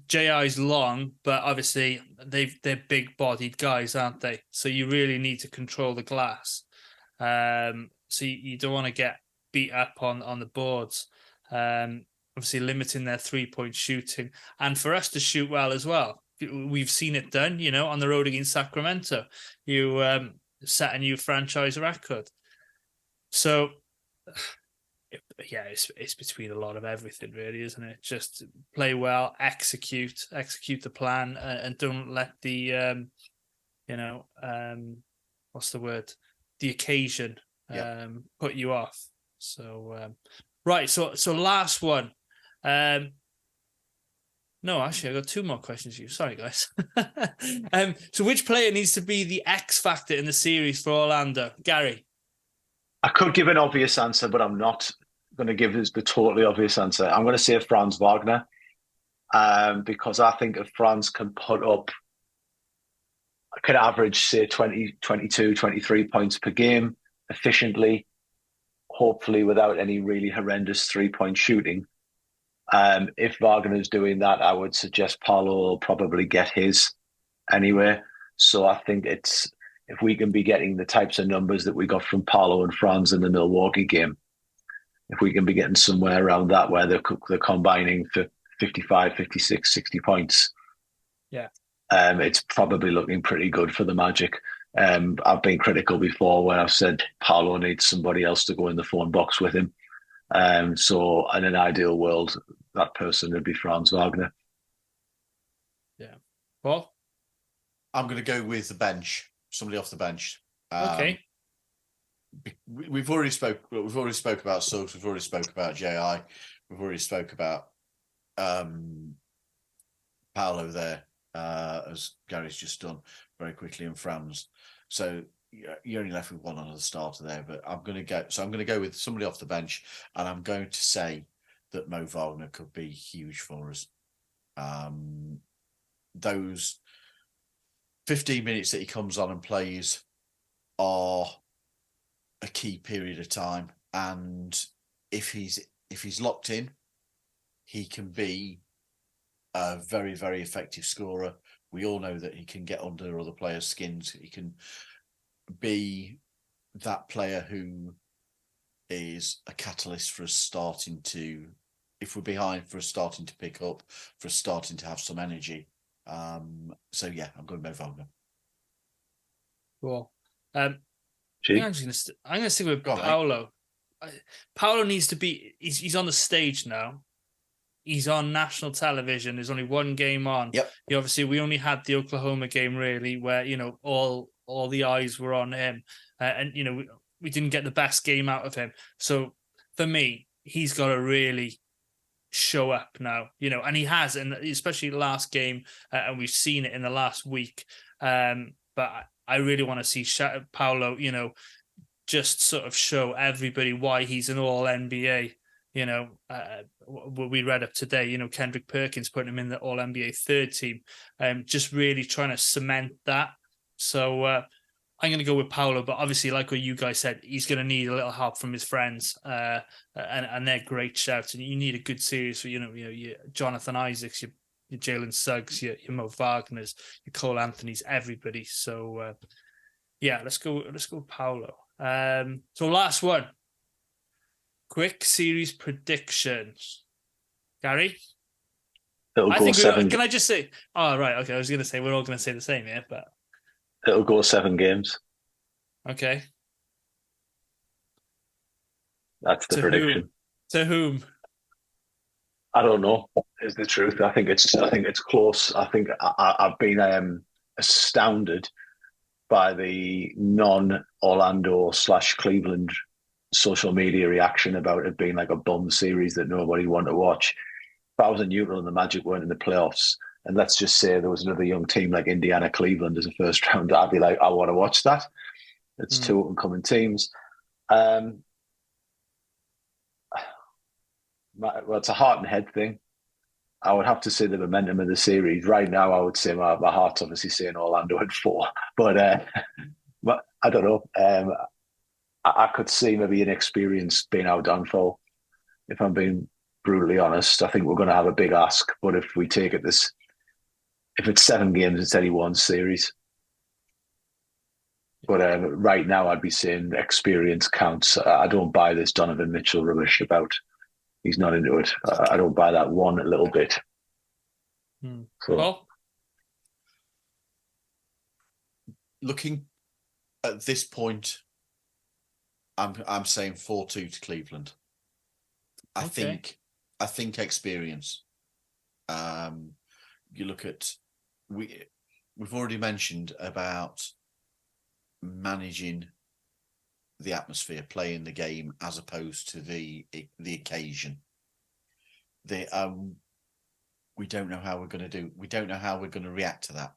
JI's long, but obviously they're big-bodied guys, aren't they? So you really need to control the glass. So you don't want to get beat up on the boards. Obviously limiting their 3-point shooting, and for us to shoot well as well. We've seen it done, you know, on the road against Sacramento. You set a new franchise record. So, yeah, it's between a lot of everything, really, isn't it? Just play well, execute the plan, and don't let the, what's the word? The occasion put you off. So, right. So last one. No, actually, I got two more questions for you. Sorry, guys. So which player needs to be the X factor in the series for Orlando? Gary? I could give an obvious answer, but I'm not going to give the totally obvious answer. I'm going to say Franz Wagner, because I think if Franz can average, say, 20, 22, 23 points per game efficiently, hopefully without any really horrendous 3-point shooting. If Wagner's doing that, I would suggest Paolo will probably get his anyway. So I think if we can be getting the types of numbers that we got from Paolo and Franz in the Milwaukee game, if we can be getting somewhere around that where they're combining for 55, 56, 60 points, it's probably looking pretty good for the Magic. I've been critical before where I've said Paolo needs somebody else to go in the phone box with him. So in an ideal world, that person would be Franz Wagner. Yeah. Well, I'm going to go with the bench, somebody off the bench. Okay. We've already spoke about Suggs. We've already spoke about JI. We've already spoke about Paolo there, as Gary's just done very quickly, and Franz. So you're only left with one other starter there, but I'm going to go with somebody off the bench, and I'm going to say that Mo Wagner could be huge for us. Those 15 minutes that he comes on and plays are a key period of time, and if he's locked in, he can be a very, very effective scorer. We all know that he can get under other players' skins. He can be that player who is a catalyst for us starting to, if we're behind, for us starting to pick up, for us starting to have some energy. So yeah, I'm going to Mo Wagner. Cool. I'm going to stick with Paolo. Paolo needs to be. He's on the stage now. He's on national television. There's only one game on. Yep. Obviously, we only had the Oklahoma game really, where all the eyes were on him, and we didn't get the best game out of him. So for me, he's got to really show up now. And he has, and especially the last game, and we've seen it in the last week. But I really want to see Paolo, just sort of show everybody why he's an all NBA. We read up today, Kendrick Perkins putting him in the all NBA third team, just really trying to cement that. So I'm going to go with Paolo, but obviously, like what you guys said, he's going to need a little help from his friends, and they're great shouts. And you need a good series for your Jonathan Isaacs, your Jalen Suggs, your Mo Wagner's, your Cole Anthony's, everybody. So let's go with Paolo. So last one. Quick series predictions. Gary? Can I just say... Oh, right. Okay, I was going to say we're all going to say the same, yeah, but... It'll go 7 games. Okay. That's the prediction. To whom? I don't know, is the truth. I think it's close. I think I've been astounded by the non-Orlando/Cleveland social media reaction about it being like a bum series that nobody wanted to watch. If I was a neutral and the Magic weren't in the playoffs, and let's just say there was another young team like Indiana Cleveland as a first round, I'd be like, I want to watch that. It's two up-and-coming teams. Well, it's a heart and head thing. I would have to say the momentum of the series. Right now, I would say my heart's obviously saying Orlando at 4. But I don't know. I could see maybe inexperience being our downfall. If I'm being brutally honest, I think we're going to have a big ask. But if we take it if it's 7 games, it's only one series. But right now, I'd be saying experience counts. I don't buy this Donovan Mitchell rubbish about he's not into it. I don't buy that one little bit. So. Well, looking at this point, I'm saying 4-2 to Cleveland. I think experience. You look at we've already mentioned about managing the atmosphere, playing the game as opposed to the occasion. We don't know how we're going to do. We don't know how we're going to react to that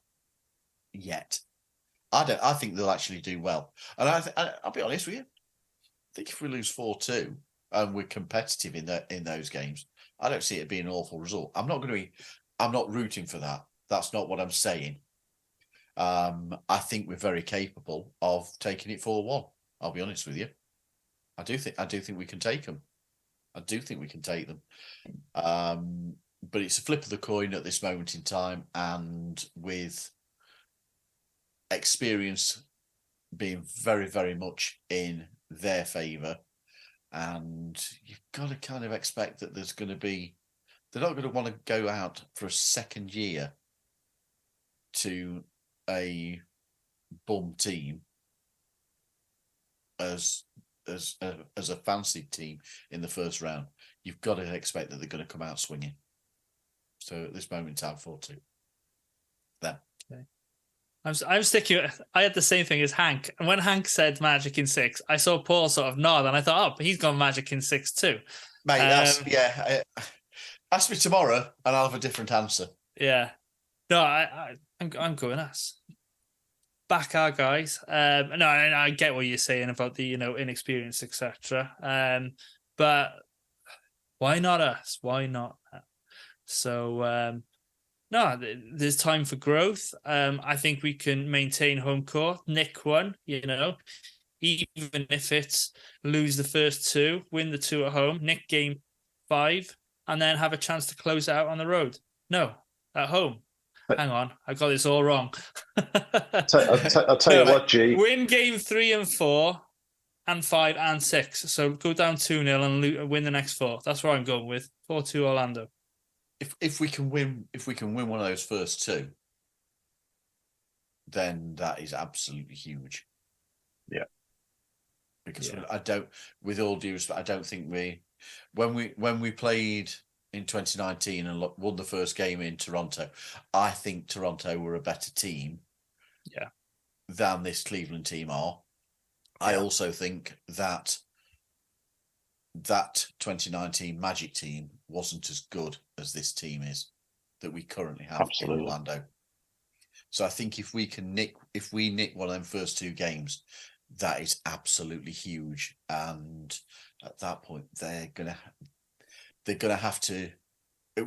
yet. I think they'll actually do well. And I'll be honest with you. I think if we lose 4-2 and we're competitive in those games, I don't see it being an awful result. I'm not rooting for that. That's not what I'm saying. I think we're very capable of taking it 4-1. I'll be honest with you. I do think we can take them. I do think we can take them. But it's a flip of the coin at this moment in time, and with experience being very, very much in their favour, and you've got to kind of expect that they're not going to want to go out for a second year to a bum team as a fancy team in the first round. You've got to expect that they're going to come out swinging. So at this moment in time, 4-2. Then. Okay. I'm sticking. I had the same thing as Hank, and when Hank said Magic in 6, I saw Paul sort of nod, and I thought, oh, he's gone Magic in 6 too. Mate, ask me tomorrow, and I'll have a different answer. Yeah, no, I'm going us. Back our guys. No, I get what you're saying about the inexperience, etc. But why not us? Why not? So no, there's time for growth. I think we can maintain home court. Nick won, even if it's lose the first 2, win the 2 at home, Nick game 5, and then have a chance to close it out on the road. No, at home. Hang on, I got this all wrong. I'll tell you what, G. Win game 3 and 4, and 5 and 6. So go down 2-0 and win the next 4. That's where I'm going with 4-2 Orlando. If we can win one of those first 2, then that is absolutely huge. Yeah. Because I don't, with all due respect, I don't think when we played in 2019 and won the first game in Toronto, I think Toronto were a better team than this Cleveland team are. Yeah. I also think that 2019 Magic team wasn't as good as this team is that we currently have in Orlando. So I think if we nick one of them first 2 games, that is absolutely huge. And at that point, they're gonna have to.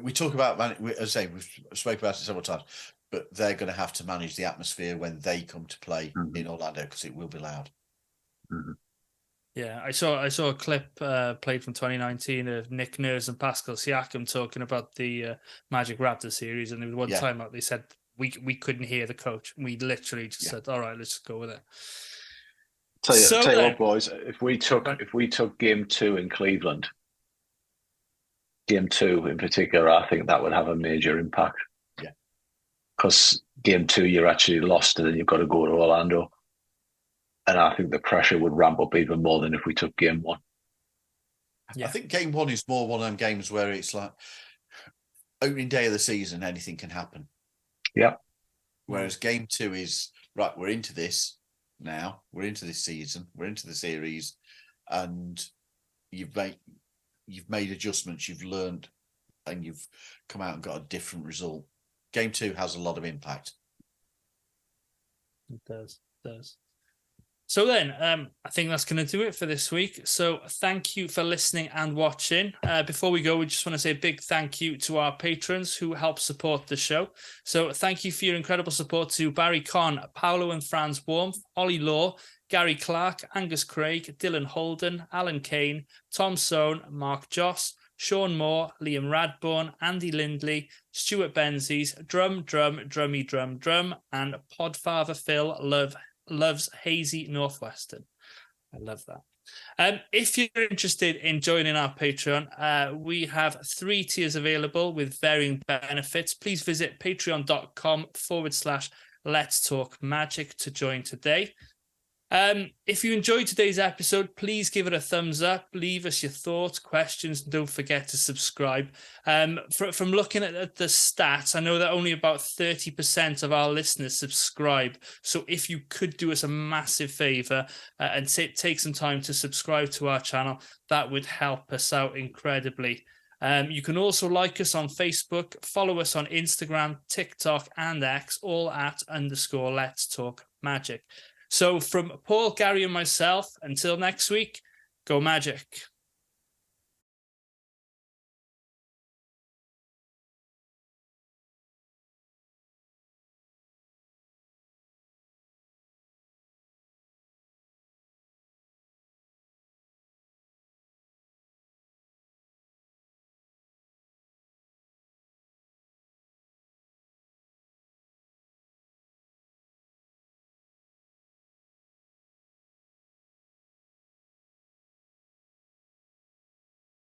We talk about, as I say, we've spoken about it several times, but they're going to have to manage the atmosphere when they come to play in Orlando, because it will be loud. Mm-hmm. Yeah, I saw a clip played from 2019 of Nick Nurse and Pascal Siakam talking about the Magic Raptors series, and there was one time out they said we couldn't hear the coach. We literally just said, "All right, let's just go with it." Tell you what, boys, if we took game 2 in Cleveland, game 2 in particular, I think that would have a major impact. Yeah, because game 2 you're actually lost, and then you've got to go to Orlando. And I think the pressure would ramp up even more than if we took game 1. Yeah. I think game 1 is more one of them games where it's like opening day of the season, anything can happen. Yeah. Whereas game 2 is, right, we're into this now. We're into this season. We're into the series. And you've made adjustments. You've learned, and you've come out and got a different result. Game 2 has a lot of impact. It does. So then, I think that's going to do it for this week. So thank you for listening and watching. Before we go, we just want to say a big thank you to our patrons who help support the show. So thank you for your incredible support to Barry Conn, Paolo and Franz Warmth, Ollie Law, Gary Clark, Angus Craig, Dylan Holden, Alan Kane, Tom Sohn, Mark Joss, Sean Moore, Liam Radbourne, Andy Lindley, Stuart Benzies, Drummy Drum, and Podfather Phil loves Hazy Northwestern. I love that. If you're interested in joining our Patreon, we have 3 tiers available with varying benefits. Please visit patreon.com/Let's Talk Magic to join today. If you enjoyed today's episode, please give it a thumbs up, leave us your thoughts, questions, and don't forget to subscribe. From looking at the stats, I know that only about 30% of our listeners subscribe. So if you could do us a massive favor and take some time to subscribe to our channel, that would help us out incredibly. You can also like us on Facebook, follow us on Instagram, TikTok, and X, all at _Let's Talk Magic. So from Paul, Gary, and myself, until next week, go Magic.